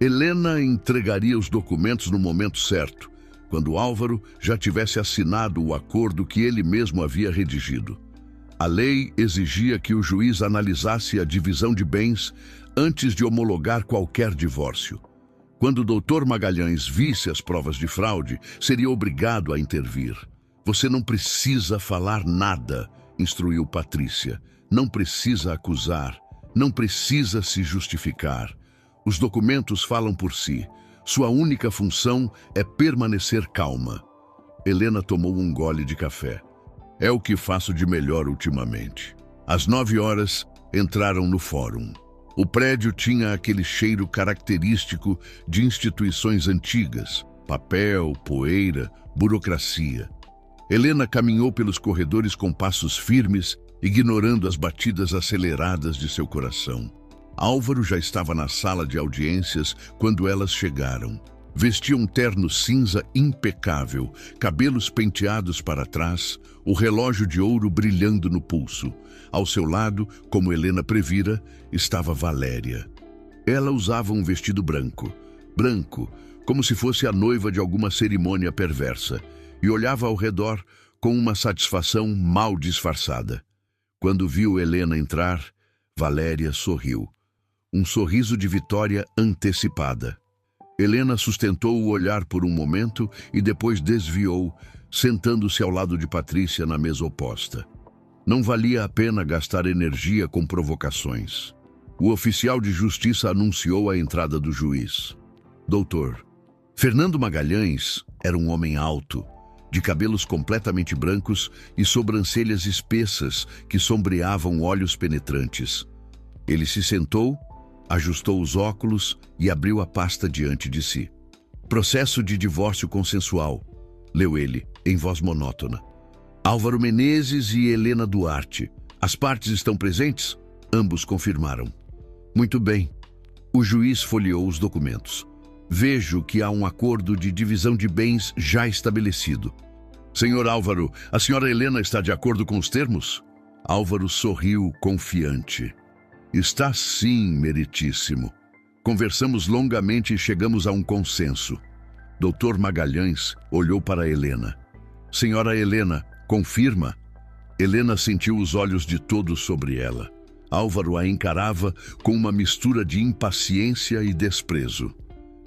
[SPEAKER 1] Helena entregaria os documentos no momento certo, quando Álvaro já tivesse assinado o acordo que ele mesmo havia redigido. A lei exigia que o juiz analisasse a divisão de bens antes de homologar qualquer divórcio. Quando o Dr. Magalhães visse as provas de fraude, seria obrigado a intervir. "Você não precisa falar nada", instruiu Patrícia. "Não precisa acusar, não precisa se justificar. Os documentos falam por si. Sua única função é permanecer calma." Helena tomou um gole de café. "É o que faço de melhor ultimamente." Às 9 horas, entraram no fórum. O prédio tinha aquele cheiro característico de instituições antigas: papel, poeira, burocracia. Helena caminhou pelos corredores com passos firmes, ignorando as batidas aceleradas de seu coração. Álvaro já estava na sala de audiências quando elas chegaram. Vestia um terno cinza impecável, cabelos penteados para trás, o relógio de ouro brilhando no pulso. Ao seu lado, como Helena previra, estava Valéria. Ela usava um vestido branco, como se fosse a noiva de alguma cerimônia perversa, e olhava ao redor com uma satisfação mal disfarçada. Quando viu Helena entrar, Valéria sorriu. Um sorriso de vitória antecipada. Helena sustentou o olhar por um momento e depois desviou, sentando-se ao lado de Patrícia na mesa oposta. Não valia a pena gastar energia com provocações. O oficial de justiça anunciou a entrada do juiz. Doutor. Fernando Magalhães era um homem alto, de cabelos completamente brancos e sobrancelhas espessas que sombreavam olhos penetrantes. Ele se sentou, ajustou os óculos e abriu a pasta diante de si. "Processo de divórcio consensual", leu ele, em voz monótona. "Álvaro Menezes e Helena Duarte. As partes estão presentes?" Ambos confirmaram. "Muito bem." O juiz folheou os documentos. "Vejo que há um acordo de divisão de bens já estabelecido." "Senhor Álvaro, a senhora Helena está de acordo com os termos?" Álvaro sorriu confiante. "Está sim, meritíssimo. Conversamos longamente e chegamos a um consenso." Dr. Magalhães olhou para Helena. "Senhora Helena, confirma?" Helena sentiu os olhos de todos sobre ela. Álvaro a encarava com uma mistura de impaciência e desprezo.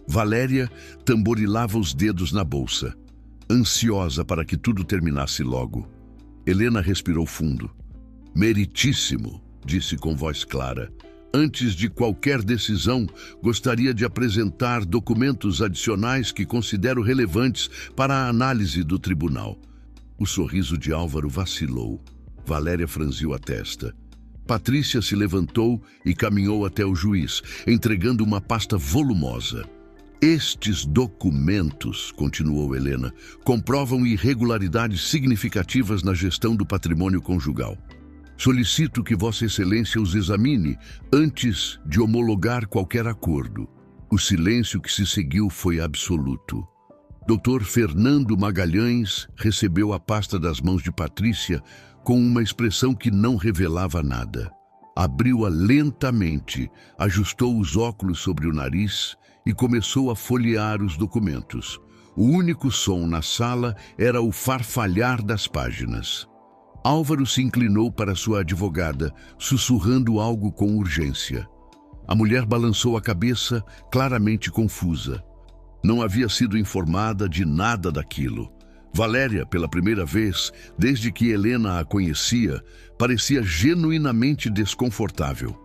[SPEAKER 1] Valéria tamborilava os dedos na bolsa, ansiosa para que tudo terminasse logo. Helena respirou fundo. "Meritíssimo", disse com voz clara. "Antes de qualquer decisão, gostaria de apresentar documentos adicionais que considero relevantes para a análise do tribunal." O sorriso de Álvaro vacilou. Valéria franziu a testa. Patrícia se levantou e caminhou até o juiz, entregando uma pasta volumosa. "Estes documentos", continuou Helena, "comprovam irregularidades significativas na gestão do patrimônio conjugal. Solicito que Vossa Excelência os examine antes de homologar qualquer acordo." O silêncio que se seguiu foi absoluto. Dr. Fernando Magalhães recebeu a pasta das mãos de Patrícia com uma expressão que não revelava nada. Abriu-a lentamente, ajustou os óculos sobre o nariz e começou a folhear os documentos. O único som na sala era o farfalhar das páginas. Álvaro se inclinou para sua advogada, sussurrando algo com urgência. A mulher balançou a cabeça, claramente confusa. Não havia sido informada de nada daquilo. Valéria, pela primeira vez, desde que Helena a conhecia, parecia genuinamente desconfortável.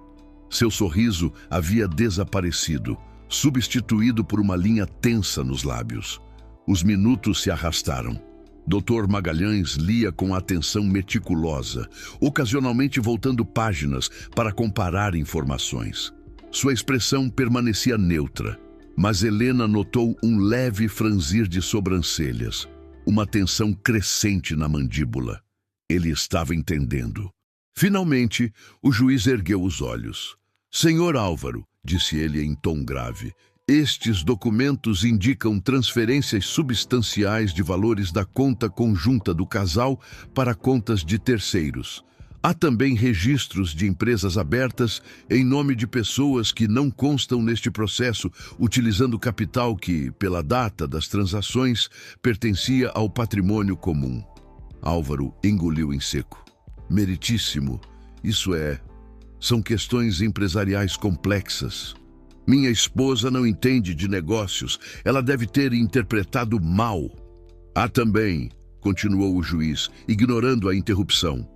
[SPEAKER 1] Seu sorriso havia desaparecido, substituído por uma linha tensa nos lábios. Os minutos se arrastaram. Dr. Magalhães lia com atenção meticulosa, ocasionalmente voltando páginas para comparar informações. Sua expressão permanecia neutra, mas Helena notou um leve franzir de sobrancelhas, uma tensão crescente na mandíbula. Ele estava entendendo. Finalmente, o juiz ergueu os olhos. Senhor Álvaro, disse ele em tom grave, estes documentos indicam transferências substanciais de valores da conta conjunta do casal para contas de terceiros. Há também registros de empresas abertas em nome de pessoas que não constam neste processo, utilizando capital que, pela data das transações, pertencia ao patrimônio comum. Álvaro engoliu em seco. Meritíssimo, são questões empresariais complexas. Minha esposa não entende de negócios, ela deve ter interpretado mal. Há também, continuou o juiz, ignorando a interrupção,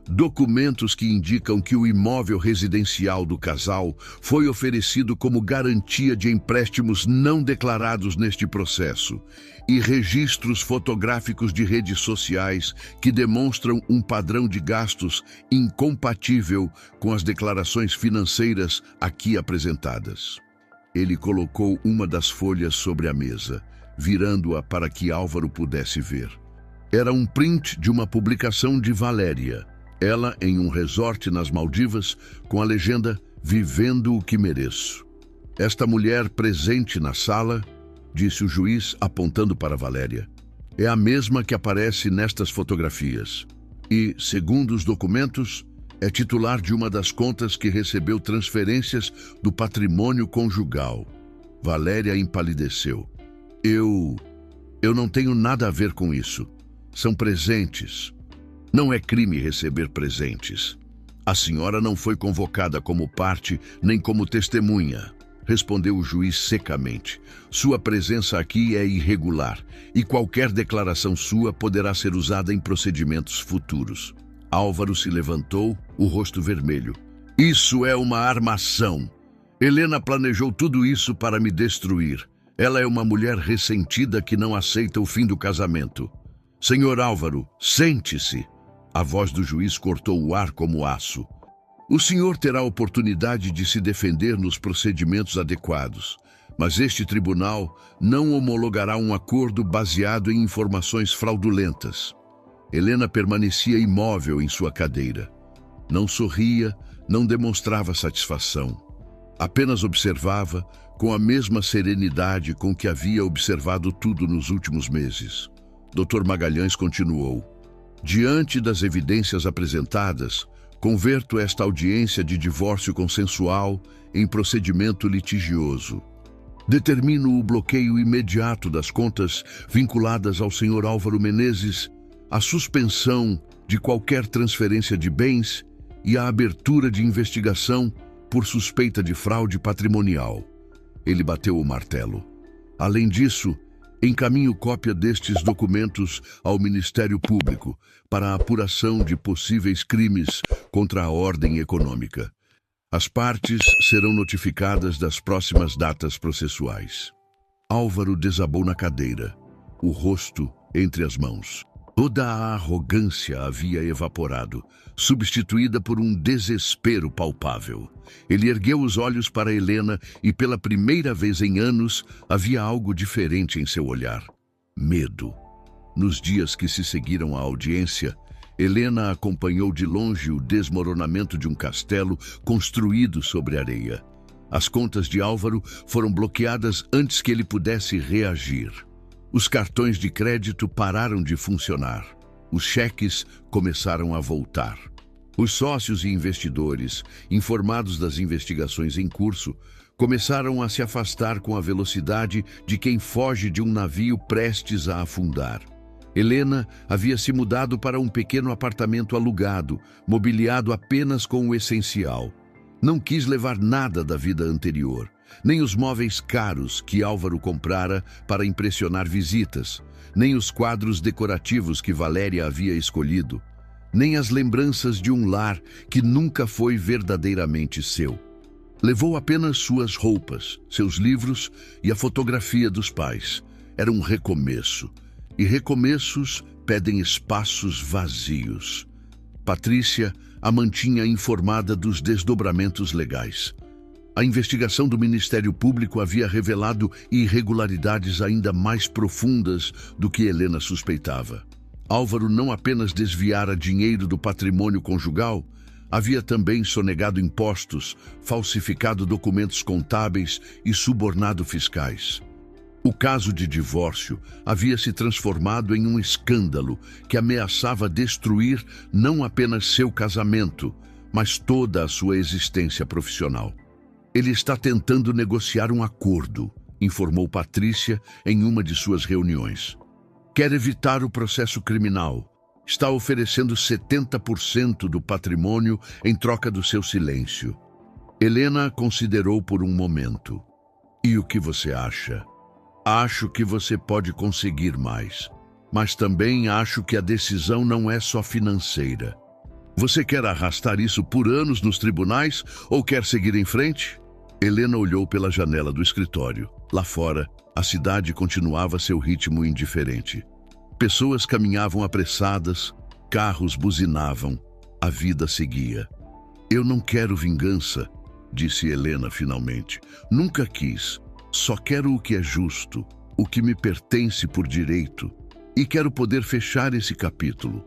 [SPEAKER 1] documentos que indicam que o imóvel residencial do casal foi oferecido como garantia de empréstimos não declarados neste processo e registros fotográficos de redes sociais que demonstram um padrão de gastos incompatível com as declarações financeiras aqui apresentadas. Ele colocou uma das folhas sobre a mesa, virando-a para que Álvaro pudesse ver. Era um print de uma publicação de Valéria, ela em um resort nas Maldivas, com a legenda "Vivendo o que mereço". Esta mulher presente na sala, disse o juiz apontando para Valéria, é a mesma que aparece nestas fotografias. E, segundo os documentos, é titular de uma das contas que recebeu transferências do patrimônio conjugal. Valéria empalideceu. Eu não tenho nada a ver com isso. São presentes. Não é crime receber presentes. A senhora não foi convocada como parte nem como testemunha, respondeu o juiz secamente. Sua presença aqui é irregular e qualquer declaração sua poderá ser usada em procedimentos futuros. Álvaro se levantou, o rosto vermelho. Isso é uma armação. Helena planejou tudo isso para me destruir. Ela é uma mulher ressentida que não aceita o fim do casamento. Senhor Álvaro, sente-se. A voz do juiz cortou o ar como aço. O senhor terá oportunidade de se defender nos procedimentos adequados, mas este tribunal não homologará um acordo baseado em informações fraudulentas. Helena permanecia imóvel em sua cadeira. Não sorria, não demonstrava satisfação. Apenas observava com a mesma serenidade com que havia observado tudo nos últimos meses. Dr. Magalhães continuou. Diante das evidências apresentadas, converto esta audiência de divórcio consensual em procedimento litigioso. Determino o bloqueio imediato das contas vinculadas ao Sr. Álvaro Menezes, a suspensão de qualquer transferência de bens e a abertura de investigação por suspeita de fraude patrimonial. Ele bateu o martelo. Além disso, encaminho cópia destes documentos ao Ministério Público para a apuração de possíveis crimes contra a ordem econômica. As partes serão notificadas das próximas datas processuais. Álvaro desabou na cadeira, o rosto entre as mãos. Toda a arrogância havia evaporado, substituída por um desespero palpável. Ele ergueu os olhos para Helena e, pela primeira vez em anos, havia algo diferente em seu olhar. Medo. Nos dias que se seguiram à audiência, Helena acompanhou de longe o desmoronamento de um castelo construído sobre areia. As contas de Álvaro foram bloqueadas antes que ele pudesse reagir. Os cartões de crédito pararam de funcionar. Os cheques começaram a voltar. Os sócios e investidores, informados das investigações em curso, Começaram a se afastar com a velocidade de quem foge de um navio prestes a afundar. Helena havia se mudado para um pequeno apartamento alugado, mobiliado apenas com o essencial. Não quis levar nada da vida anterior, nem os móveis caros que Álvaro comprara para impressionar visitas, nem os quadros decorativos que Valéria havia escolhido, nem as lembranças de um lar que nunca foi verdadeiramente seu. Levou apenas suas roupas, seus livros e a fotografia dos pais. Era um recomeço, e recomeços pedem espaços vazios. Patrícia a mantinha informada dos desdobramentos legais. A investigação do Ministério Público havia revelado irregularidades ainda mais profundas do que Helena suspeitava. Álvaro não apenas desviara dinheiro do patrimônio conjugal, havia também sonegado impostos, falsificado documentos contábeis e subornado fiscais. O caso de divórcio havia se transformado em um escândalo que ameaçava destruir não apenas seu casamento, mas toda a sua existência profissional. Ele está tentando negociar um acordo, informou Patrícia em uma de suas reuniões. Quer evitar o processo criminal. Está oferecendo 70% do patrimônio em troca do seu silêncio. Helena considerou por um momento. E o que você acha? Acho que você pode conseguir mais, mas também acho que a decisão não é só financeira. Você quer arrastar isso por anos nos tribunais ou quer seguir em frente? Helena olhou pela janela do escritório. Lá fora, a cidade continuava seu ritmo indiferente. Pessoas caminhavam apressadas, carros buzinavam, a vida seguia. Eu não quero vingança, disse Helena finalmente. Nunca quis. Só quero o que é justo, o que me pertence por direito, e quero poder fechar esse capítulo.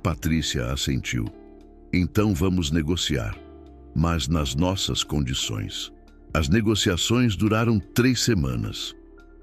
[SPEAKER 1] Patrícia assentiu. Então vamos negociar, mas nas nossas condições. As negociações duraram 3 semanas.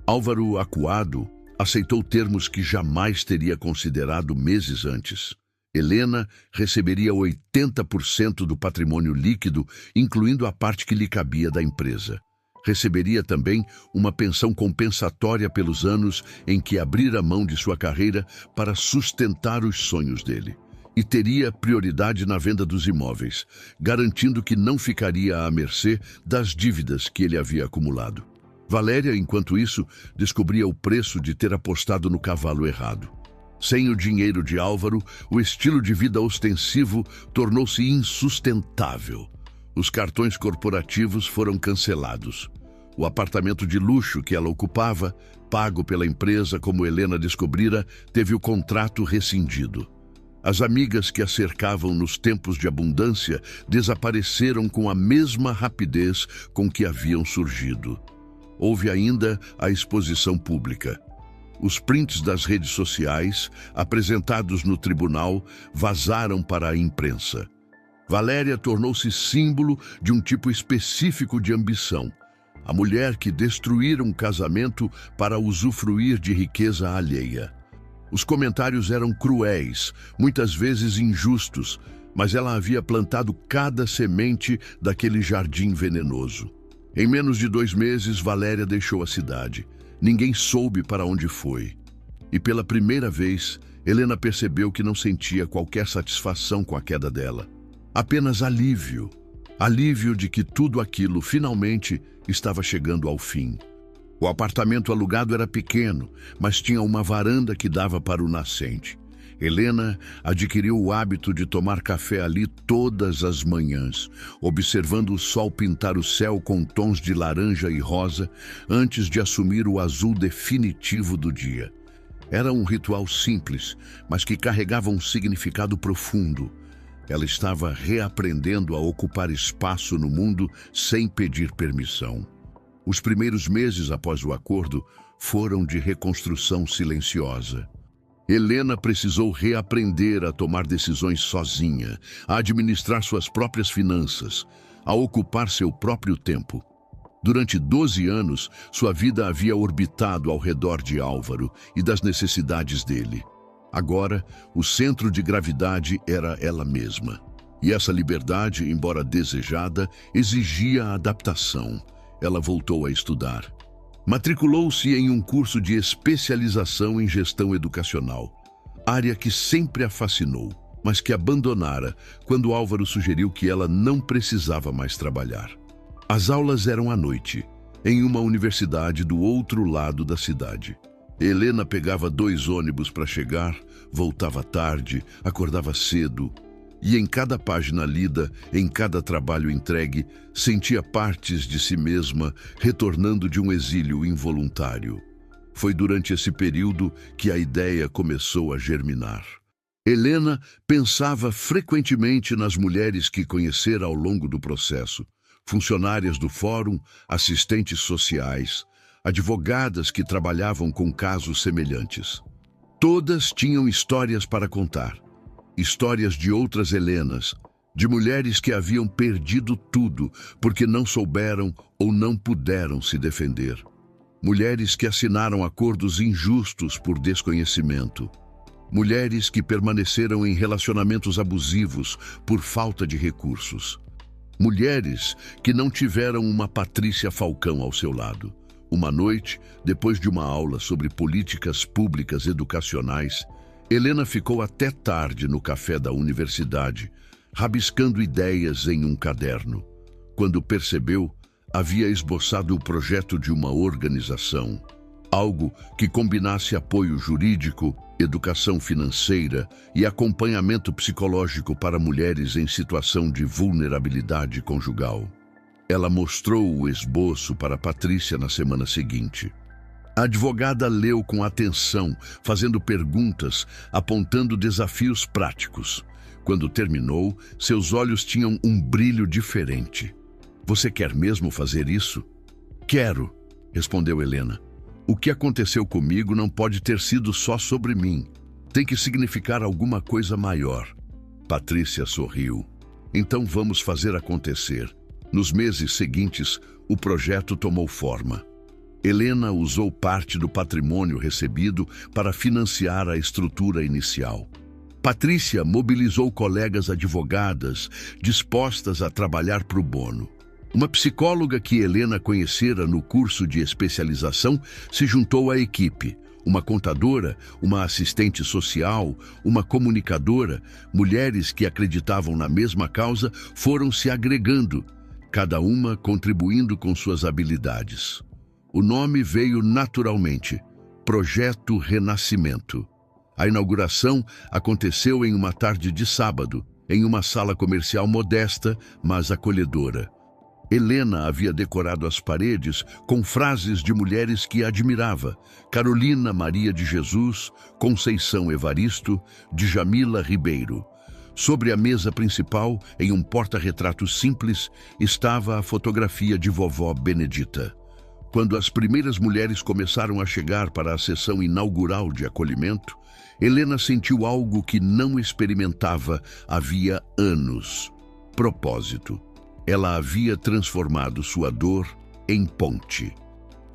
[SPEAKER 1] Álvaro, acuado, aceitou termos que jamais teria considerado meses antes. Helena receberia 80% do patrimônio líquido, incluindo a parte que lhe cabia da empresa. Receberia também uma pensão compensatória pelos anos em que abrira mão de sua carreira para sustentar os sonhos dele. E teria prioridade na venda dos imóveis, garantindo que não ficaria à mercê das dívidas que ele havia acumulado. Valéria, enquanto isso, descobria o preço de ter apostado no cavalo errado. Sem o dinheiro de Álvaro, o estilo de vida ostensivo tornou-se insustentável. Os cartões corporativos foram cancelados. O apartamento de luxo que ela ocupava, pago pela empresa como Helena descobrira, teve o contrato rescindido. As amigas que a cercavam nos tempos de abundância desapareceram com a mesma rapidez com que haviam surgido. Houve ainda a exposição pública. Os prints das redes sociais, apresentados no tribunal, vazaram para a imprensa. Valéria tornou-se símbolo de um tipo específico de ambição. A mulher que destruíra um casamento para usufruir de riqueza alheia. Os comentários eram cruéis, muitas vezes injustos, mas ela havia plantado cada semente daquele jardim venenoso. Em menos de 2 meses, Valéria deixou a cidade. Ninguém soube para onde foi. E pela primeira vez, Helena percebeu que não sentia qualquer satisfação com a queda dela. Apenas alívio. Alívio de que tudo aquilo, finalmente, estava chegando ao fim. O apartamento alugado era pequeno, mas tinha uma varanda que dava para o nascente. Helena adquiriu o hábito de tomar café ali todas as manhãs, observando o sol pintar o céu com tons de laranja e rosa antes de assumir o azul definitivo do dia. Era um ritual simples, mas que carregava um significado profundo. Ela estava reaprendendo a ocupar espaço no mundo sem pedir permissão. Os primeiros meses após o acordo foram de reconstrução silenciosa. Helena precisou reaprender a tomar decisões sozinha, a administrar suas próprias finanças, a ocupar seu próprio tempo. Durante 12 anos, sua vida havia orbitado ao redor de Álvaro e das necessidades dele. Agora, o centro de gravidade era ela mesma. E essa liberdade, embora desejada, exigia adaptação. ela voltou a estudar. Matriculou-se em um curso de especialização em gestão educacional, área que sempre a fascinou, mas que abandonara quando Álvaro sugeriu que ela não precisava mais trabalhar. As aulas eram à noite, em uma universidade do outro lado da cidade. Helena pegava 2 ônibus para chegar, voltava tarde, acordava cedo, e em cada página lida, em cada trabalho entregue, sentia partes de si mesma retornando de um exílio involuntário. Foi durante esse período que a ideia começou a germinar. Helena pensava frequentemente nas mulheres que conhecera ao longo do processo, funcionárias do fórum, assistentes sociais, advogadas que trabalhavam com casos semelhantes. Todas tinham histórias para contar. Histórias de outras Helenas, de mulheres que haviam perdido tudo porque não souberam ou não puderam se defender. Mulheres que assinaram acordos injustos por desconhecimento. Mulheres que permaneceram em relacionamentos abusivos por falta de recursos. Mulheres que não tiveram uma Patrícia Falcão ao seu lado. Uma noite, depois de uma aula sobre políticas públicas educacionais, Helena ficou até tarde no café da universidade, rabiscando ideias em um caderno. Quando percebeu, havia esboçado o projeto de uma organização. Algo que combinasse apoio jurídico, educação financeira e acompanhamento psicológico para mulheres em situação de vulnerabilidade conjugal. Ela mostrou o esboço para Patrícia na semana seguinte. A advogada leu com atenção, fazendo perguntas, apontando desafios práticos. Quando terminou, seus olhos tinham um brilho diferente. "Você quer mesmo fazer isso?" "Quero", respondeu Helena. "O que aconteceu comigo não pode ter sido só sobre mim. Tem que significar alguma coisa maior." Patrícia sorriu. "Então vamos fazer acontecer." Nos meses seguintes, o projeto tomou forma. Helena usou parte do patrimônio recebido para financiar a estrutura inicial. Patrícia mobilizou colegas advogadas dispostas a trabalhar pro bono. Uma psicóloga que Helena conhecera no curso de especialização se juntou à equipe. Uma contadora, uma assistente social, uma comunicadora, mulheres que acreditavam na mesma causa foram se agregando, cada uma contribuindo com suas habilidades. O nome veio naturalmente, Projeto Renascimento. A inauguração aconteceu em uma tarde de sábado, em uma sala comercial modesta, mas acolhedora. Helena havia decorado as paredes com frases de mulheres que admirava: Carolina Maria de Jesus, Conceição Evaristo, Djamila Ribeiro. Sobre a mesa principal, em um porta-retrato simples, estava a fotografia de vovó Benedita. Quando as primeiras mulheres começaram a chegar para a sessão inaugural de acolhimento, Helena sentiu algo que não experimentava havia anos: propósito. Ela havia transformado sua dor em ponte.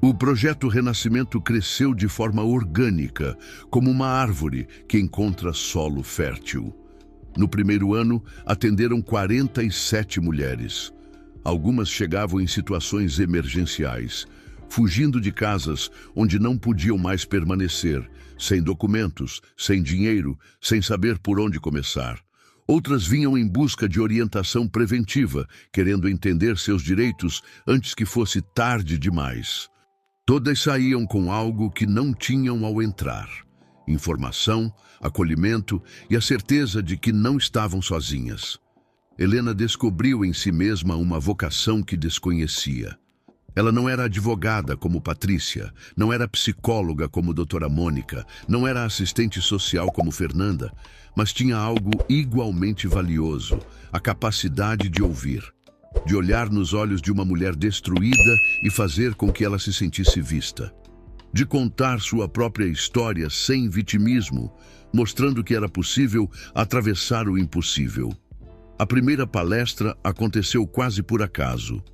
[SPEAKER 1] O projeto Renascimento cresceu de forma orgânica, como uma árvore que encontra solo fértil. No primeiro ano, atenderam 47 mulheres. Algumas chegavam em situações emergenciais, fugindo de casas onde não podiam mais permanecer, sem documentos, sem dinheiro, sem saber por onde começar. Outras vinham em busca de orientação preventiva, querendo entender seus direitos antes que fosse tarde demais. Todas saíam com algo que não tinham ao entrar: informação, acolhimento e a certeza de que não estavam sozinhas. Helena descobriu em si mesma uma vocação que desconhecia. Ela não era advogada como Patrícia, não era psicóloga como doutora Mônica, não era assistente social como Fernanda, mas tinha algo igualmente valioso: a capacidade de ouvir, de olhar nos olhos de uma mulher destruída e fazer com que ela se sentisse vista, de contar sua própria história sem vitimismo, mostrando que era possível atravessar o impossível. A primeira palestra aconteceu quase por acaso.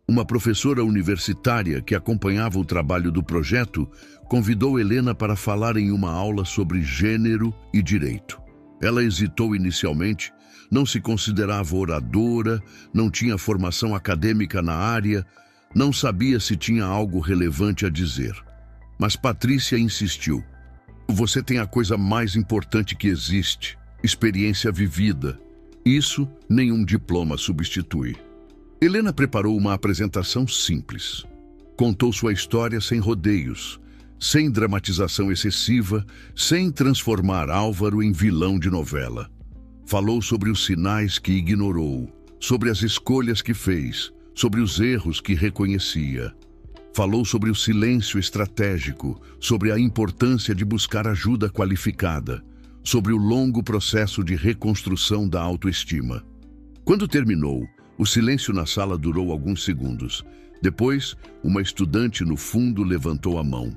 [SPEAKER 1] Uma professora universitária que acompanhava o trabalho do projeto convidou Helena para falar em uma aula sobre gênero e direito. Ela hesitou inicialmente, não se considerava oradora, não tinha formação acadêmica na área, Não sabia se tinha algo relevante a dizer. Mas Patrícia insistiu. Você tem a coisa mais importante que existe, experiência vivida. Isso nenhum diploma substitui. Helena preparou uma apresentação simples. Contou sua história sem rodeios, sem dramatização excessiva, sem transformar Álvaro em vilão de novela. Falou sobre os sinais que ignorou, sobre as escolhas que fez, sobre os erros que reconhecia. Falou sobre o silêncio estratégico, sobre a importância de buscar ajuda qualificada, sobre o longo processo de reconstrução da autoestima. Quando terminou, o silêncio na sala durou alguns segundos. Depois, uma estudante no fundo levantou a mão.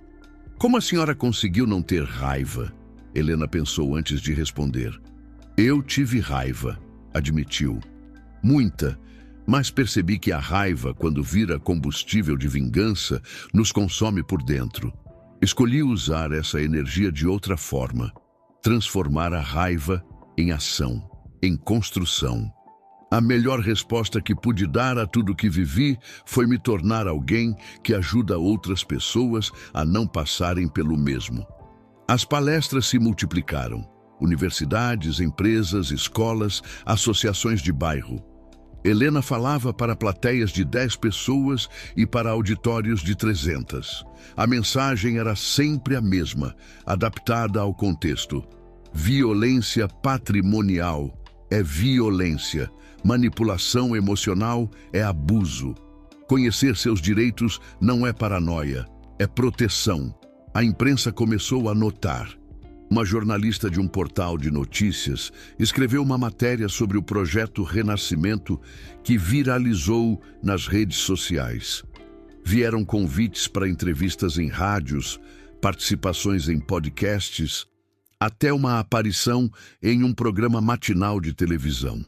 [SPEAKER 1] Como a senhora conseguiu não ter raiva? Helena pensou antes de responder. Eu tive raiva, admitiu. Muita, mas percebi que a raiva, quando vira combustível de vingança, nos consome por dentro. Escolhi usar essa energia de outra forma. Transformar a raiva em ação, em construção. A melhor resposta que pude dar a tudo que vivi foi me tornar alguém que ajuda outras pessoas a não passarem pelo mesmo. As palestras se multiplicaram. Universidades, empresas, escolas, associações de bairro. Helena falava para plateias de 10 pessoas e para auditórios de 300. A mensagem era sempre a mesma, adaptada ao contexto. Violência patrimonial é violência. Manipulação emocional é abuso. Conhecer seus direitos não é paranoia, é proteção. A imprensa começou a notar. Uma jornalista de um portal de notícias escreveu uma matéria sobre o projeto Renascimento que viralizou nas redes sociais. Vieram convites para entrevistas em rádios, participações em podcasts, até uma aparição em um programa matinal de televisão.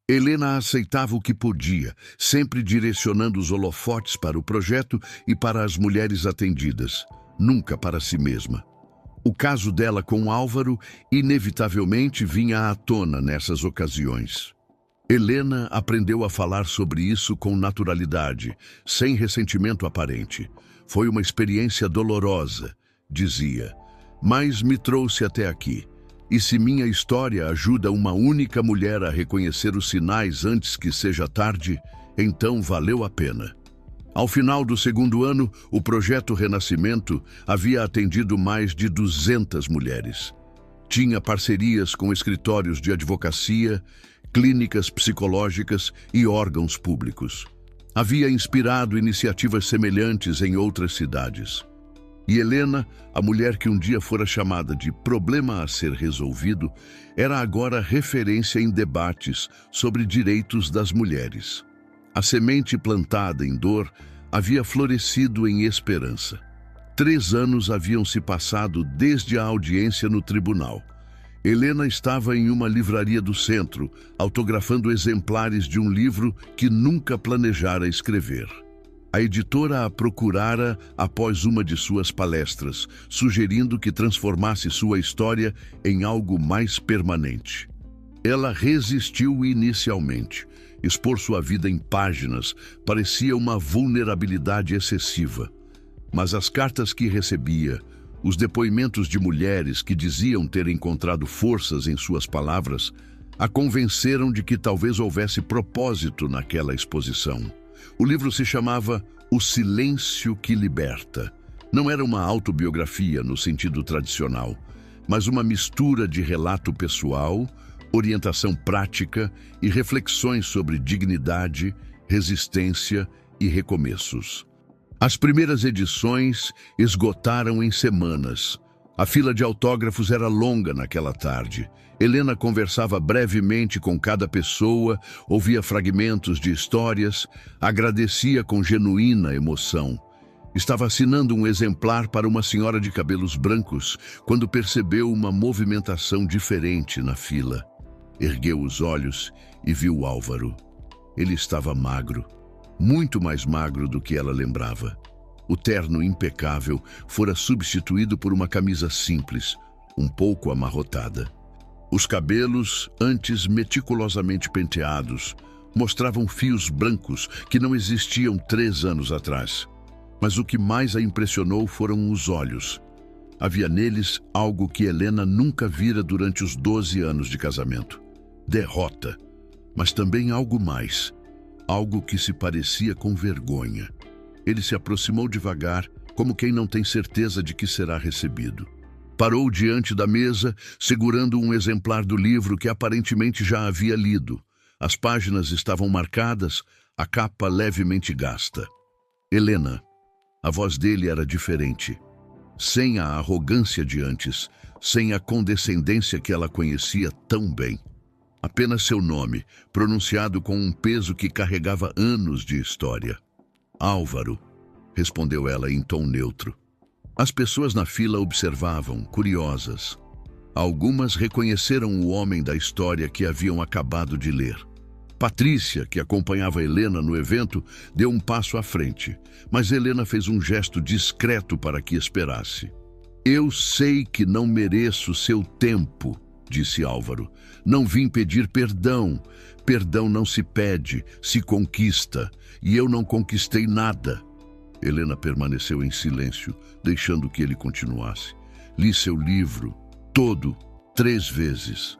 [SPEAKER 1] Helena aceitava o que podia, sempre direcionando os holofotes para o projeto e para as mulheres atendidas, nunca para si mesma. O caso dela com Álvaro inevitavelmente vinha à tona nessas ocasiões. Helena aprendeu a falar sobre isso com naturalidade, sem ressentimento aparente. Foi uma experiência dolorosa, dizia, mas me trouxe até aqui. E se minha história ajuda uma única mulher a reconhecer os sinais antes que seja tarde, então valeu a pena. Ao final do segundo ano, o projeto Renascimento havia atendido mais de 200 mulheres. Tinha parcerias com escritórios de advocacia, clínicas psicológicas e órgãos públicos. Havia inspirado iniciativas semelhantes em outras cidades. E Helena, a mulher que um dia fora chamada de problema a ser resolvido, era agora referência em debates sobre direitos das mulheres. A semente plantada em dor havia florescido em esperança. 3 anos haviam se passado desde a audiência no tribunal. Helena estava em uma livraria do centro, autografando exemplares de um livro que nunca planejara escrever. A editora a procurara após uma de suas palestras, sugerindo que transformasse sua história em algo mais permanente. Ela resistiu inicialmente. Expor sua vida em páginas parecia uma vulnerabilidade excessiva. Mas as cartas que recebia, os depoimentos de mulheres que diziam ter encontrado forças em suas palavras, a convenceram de que talvez houvesse propósito naquela exposição. O livro se chamava O Silêncio que Liberta. Não era uma autobiografia no sentido tradicional, mas uma mistura de relato pessoal, orientação prática e reflexões sobre dignidade, resistência e recomeços. As primeiras edições esgotaram em semanas. A fila de autógrafos era longa naquela tarde. Helena conversava brevemente com cada pessoa, ouvia fragmentos de histórias, agradecia com genuína emoção. Estava assinando um exemplar para uma senhora de cabelos brancos quando percebeu uma movimentação diferente na fila. Ergueu os olhos e viu Álvaro. Ele estava magro, muito mais magro do que ela lembrava. O terno impecável fora substituído por uma camisa simples, um pouco amarrotada. Os cabelos, antes meticulosamente penteados, mostravam fios brancos que não existiam 3 anos atrás. Mas o que mais a impressionou foram os olhos. Havia neles algo que Helena nunca vira durante os 12 anos de casamento. Derrota, mas também algo mais. Algo que se parecia com vergonha. Ele se aproximou devagar, como quem não tem certeza de que será recebido. Parou diante da mesa, segurando um exemplar do livro que aparentemente já havia lido. As páginas estavam marcadas, a capa levemente gasta. Helena. A voz dele era diferente. Sem a arrogância de antes, sem a condescendência que ela conhecia tão bem. Apenas seu nome, pronunciado com um peso que carregava anos de história. Álvaro, respondeu ela em tom neutro. As pessoas na fila observavam, curiosas. Algumas reconheceram o homem da história que haviam acabado de ler. Patrícia, que acompanhava Helena no evento, deu um passo à frente, mas Helena fez um gesto discreto para que esperasse. Eu sei que não mereço seu tempo, disse Álvaro. Não vim pedir perdão. Perdão não se pede, se conquista, e eu não conquistei nada. Helena permaneceu em silêncio, deixando que ele continuasse. Li seu livro, todo, 3 vezes.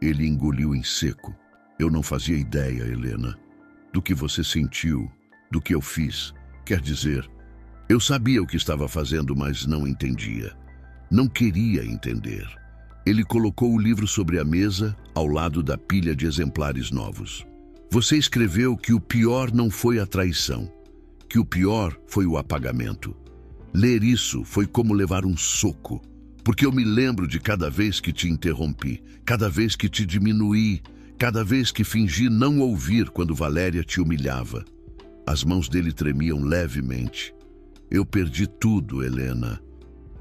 [SPEAKER 1] Ele engoliu em seco. Eu não fazia ideia, Helena, do que você sentiu, do que eu fiz. Quer dizer, eu sabia o que estava fazendo, mas não entendia. Não queria entender. Ele colocou o livro sobre a mesa, ao lado da pilha de exemplares novos. Você escreveu que o pior não foi a traição, que o pior foi o apagamento. Ler isso foi como levar um soco, porque eu me lembro de cada vez que te interrompi, cada vez que te diminuí, cada vez que fingi não ouvir quando Valéria te humilhava. As mãos dele tremiam levemente. Eu perdi tudo, Helena.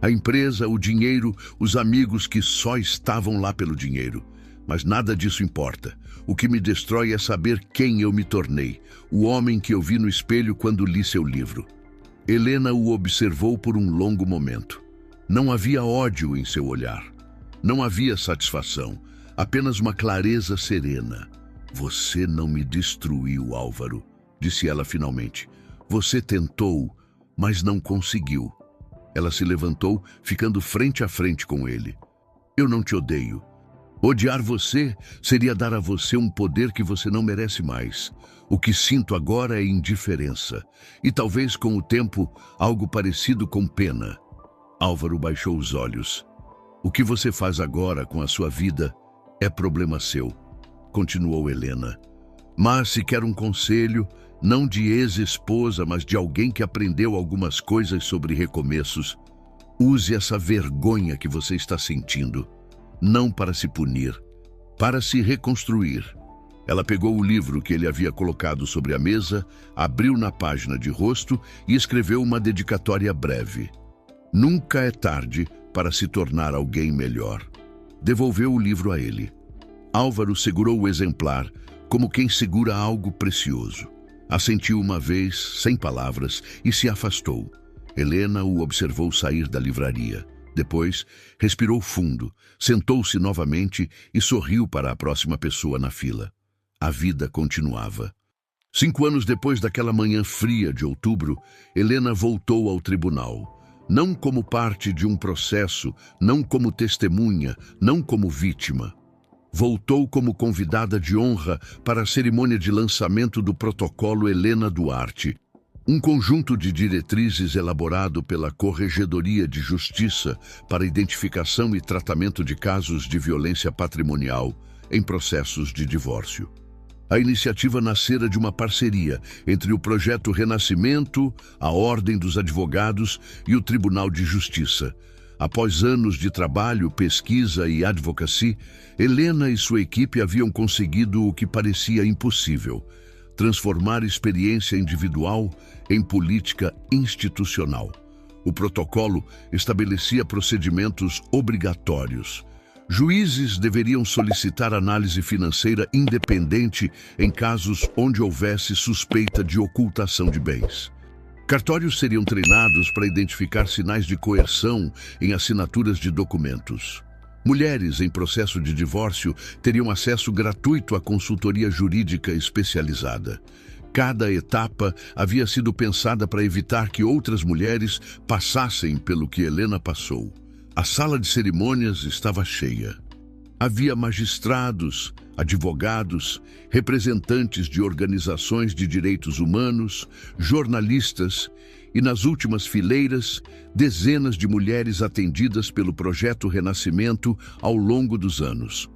[SPEAKER 1] A empresa, o dinheiro, os amigos que só estavam lá pelo dinheiro. Mas nada disso importa. O que me destrói é saber quem eu me tornei, o homem que eu vi no espelho quando li seu livro. Helena o observou por um longo momento. Não havia ódio em seu olhar. Não havia satisfação. Apenas uma clareza serena. Você não me destruiu, Álvaro, disse ela finalmente. Você tentou, mas não conseguiu. Ela se levantou, ficando frente a frente com ele. Eu não te odeio. Odiar você seria dar a você um poder que você não merece mais. O que sinto agora é indiferença. E talvez com o tempo, algo parecido com pena. Álvaro baixou os olhos. O que você faz agora com a sua vida é problema seu, continuou Helena. Mas se quer um conselho, não de ex-esposa, mas de alguém que aprendeu algumas coisas sobre recomeços, use essa vergonha que você está sentindo, não para se punir, para se reconstruir. Ela pegou o livro que ele havia colocado sobre a mesa, abriu na página de rosto e escreveu uma dedicatória breve. Nunca é tarde para se tornar alguém melhor. Devolveu o livro a ele. Álvaro segurou o exemplar, como quem segura algo precioso. Assentiu uma vez, sem palavras, e se afastou. Helena o observou sair da livraria. Depois, respirou fundo, sentou-se novamente e sorriu para a próxima pessoa na fila. A vida continuava. 5 anos depois daquela manhã fria de outubro, Helena voltou ao tribunal. Não como parte de um processo, não como testemunha, não como vítima. Voltou como convidada de honra para a cerimônia de lançamento do protocolo Helena Duarte, um conjunto de diretrizes elaborado pela Corregedoria de Justiça para identificação e tratamento de casos de violência patrimonial em processos de divórcio. A iniciativa nascera de uma parceria entre o Projeto Renascimento, a Ordem dos Advogados e o Tribunal de Justiça. Após anos de trabalho, pesquisa e advocacy, Helena e sua equipe haviam conseguido o que parecia impossível: transformar experiência individual em política institucional. O protocolo estabelecia procedimentos obrigatórios. Juízes deveriam solicitar análise financeira independente em casos onde houvesse suspeita de ocultação de bens. Cartórios seriam treinados para identificar sinais de coerção em assinaturas de documentos. Mulheres em processo de divórcio teriam acesso gratuito à consultoria jurídica especializada. Cada etapa havia sido pensada para evitar que outras mulheres passassem pelo que Helena passou. A sala de cerimônias estava cheia. Havia magistrados, advogados, representantes de organizações de direitos humanos, jornalistas e, nas últimas fileiras, dezenas de mulheres atendidas pelo Projeto Renascimento ao longo dos anos.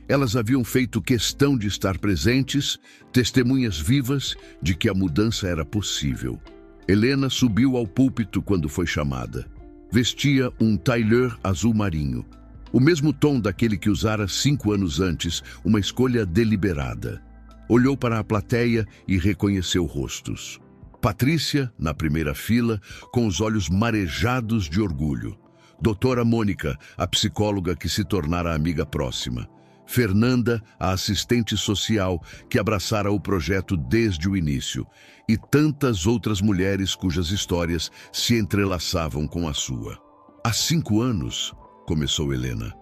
[SPEAKER 1] Elas haviam feito questão de estar presentes, testemunhas vivas de que a mudança era possível. Helena subiu ao púlpito quando foi chamada. Vestia um tailleur azul marinho, o mesmo tom daquele que usara 5 anos antes, uma escolha deliberada. Olhou para a plateia e reconheceu rostos. Patrícia, na primeira fila, com os olhos marejados de orgulho. Doutora Mônica, a psicóloga que se tornara amiga próxima. Fernanda, a assistente social que abraçara o projeto desde o início. E tantas outras mulheres cujas histórias se entrelaçavam com a sua. Há 5 anos, começou Helena,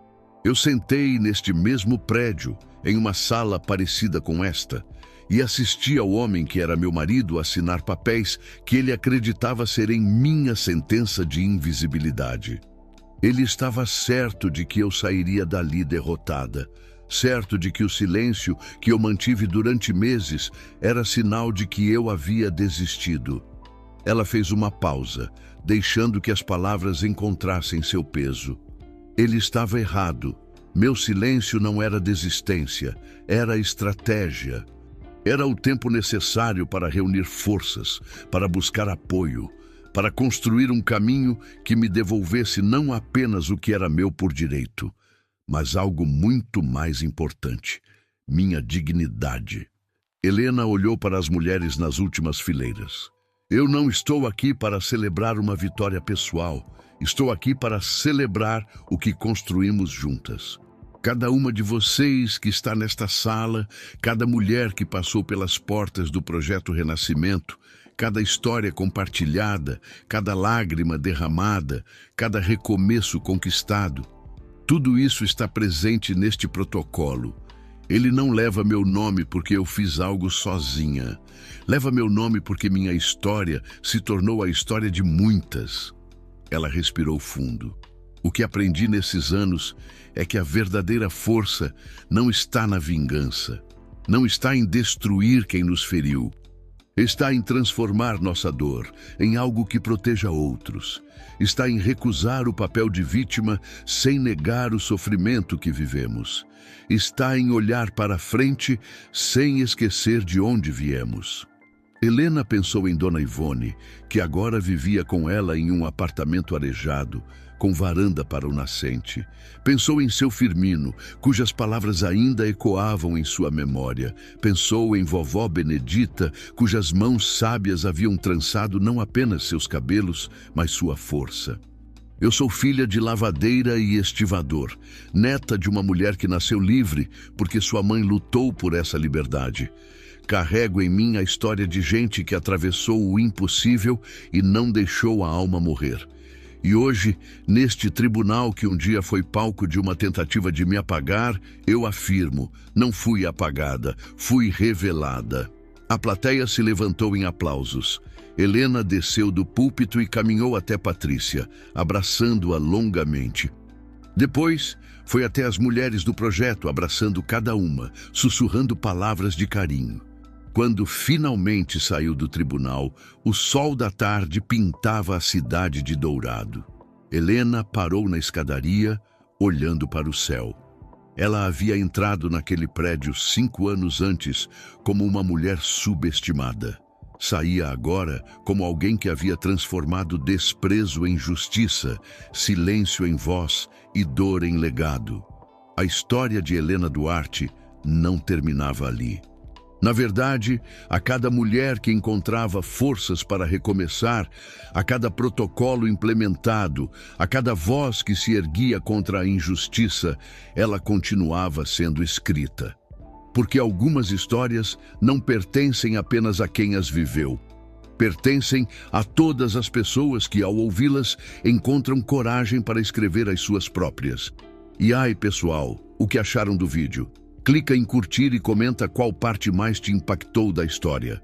[SPEAKER 1] eu sentei neste mesmo prédio, em uma sala parecida com esta, e assisti ao homem que era meu marido assinar papéis que ele acreditava serem minha sentença de invisibilidade. Ele estava certo de que eu sairia dali derrotada, certo de que o silêncio que eu mantive durante meses era sinal de que eu havia desistido. Ela fez uma pausa, deixando que as palavras encontrassem seu peso. Ele estava errado. Meu silêncio não era desistência, era estratégia. Era o tempo necessário para reunir forças, para buscar apoio, para construir um caminho que me devolvesse não apenas o que era meu por direito, mas algo muito mais importante, minha dignidade. Helena olhou para as mulheres nas últimas fileiras. Eu não estou aqui para celebrar uma vitória pessoal. Estou aqui para celebrar o que construímos juntas. Cada uma de vocês que está nesta sala, cada mulher que passou pelas portas do Projeto Renascimento, cada história compartilhada, cada lágrima derramada, cada recomeço conquistado, tudo isso está presente neste protocolo. Ele não leva meu nome porque eu fiz algo sozinha. Leva meu nome porque minha história se tornou a história de muitas. Ela respirou fundo. O que aprendi nesses anos é que a verdadeira força não está na vingança, não está em destruir quem nos feriu. Está em transformar nossa dor em algo que proteja outros. Está em recusar o papel de vítima sem negar o sofrimento que vivemos. Está em olhar para frente sem esquecer de onde viemos. Helena pensou em Dona Ivone, que agora vivia com ela em um apartamento arejado, com varanda para o nascente. Pensou em seu Firmino, cujas palavras ainda ecoavam em sua memória. Pensou em vovó Benedita, cujas mãos sábias haviam trançado não apenas seus cabelos, mas sua força. Eu sou filha de lavadeira e estivador, neta de uma mulher que nasceu livre porque sua mãe lutou por essa liberdade. Carrego em mim a história de gente que atravessou o impossível e não deixou a alma morrer. E hoje, neste tribunal que um dia foi palco de uma tentativa de me apagar, eu afirmo, não fui apagada, fui revelada. A plateia se levantou em aplausos. Helena desceu do púlpito e caminhou até Patrícia, abraçando-a longamente. Depois, foi até as mulheres do projeto, abraçando cada uma, sussurrando palavras de carinho. Quando finalmente saiu do tribunal, o sol da tarde pintava a cidade de dourado. Helena parou na escadaria, olhando para o céu. Ela havia entrado naquele prédio 5 anos antes como uma mulher subestimada. Saía agora como alguém que havia transformado desprezo em justiça, silêncio em voz e dor em legado. A história de Helena Duarte não terminava ali. Na verdade, a cada mulher que encontrava forças para recomeçar, a cada protocolo implementado, a cada voz que se erguia contra a injustiça, ela continuava sendo escrita. Porque algumas histórias não pertencem apenas a quem as viveu. Pertencem a todas as pessoas que, ao ouvi-las, encontram coragem para escrever as suas próprias. E ai, pessoal, o que acharam do vídeo? Clica em curtir e comenta qual parte mais te impactou da história.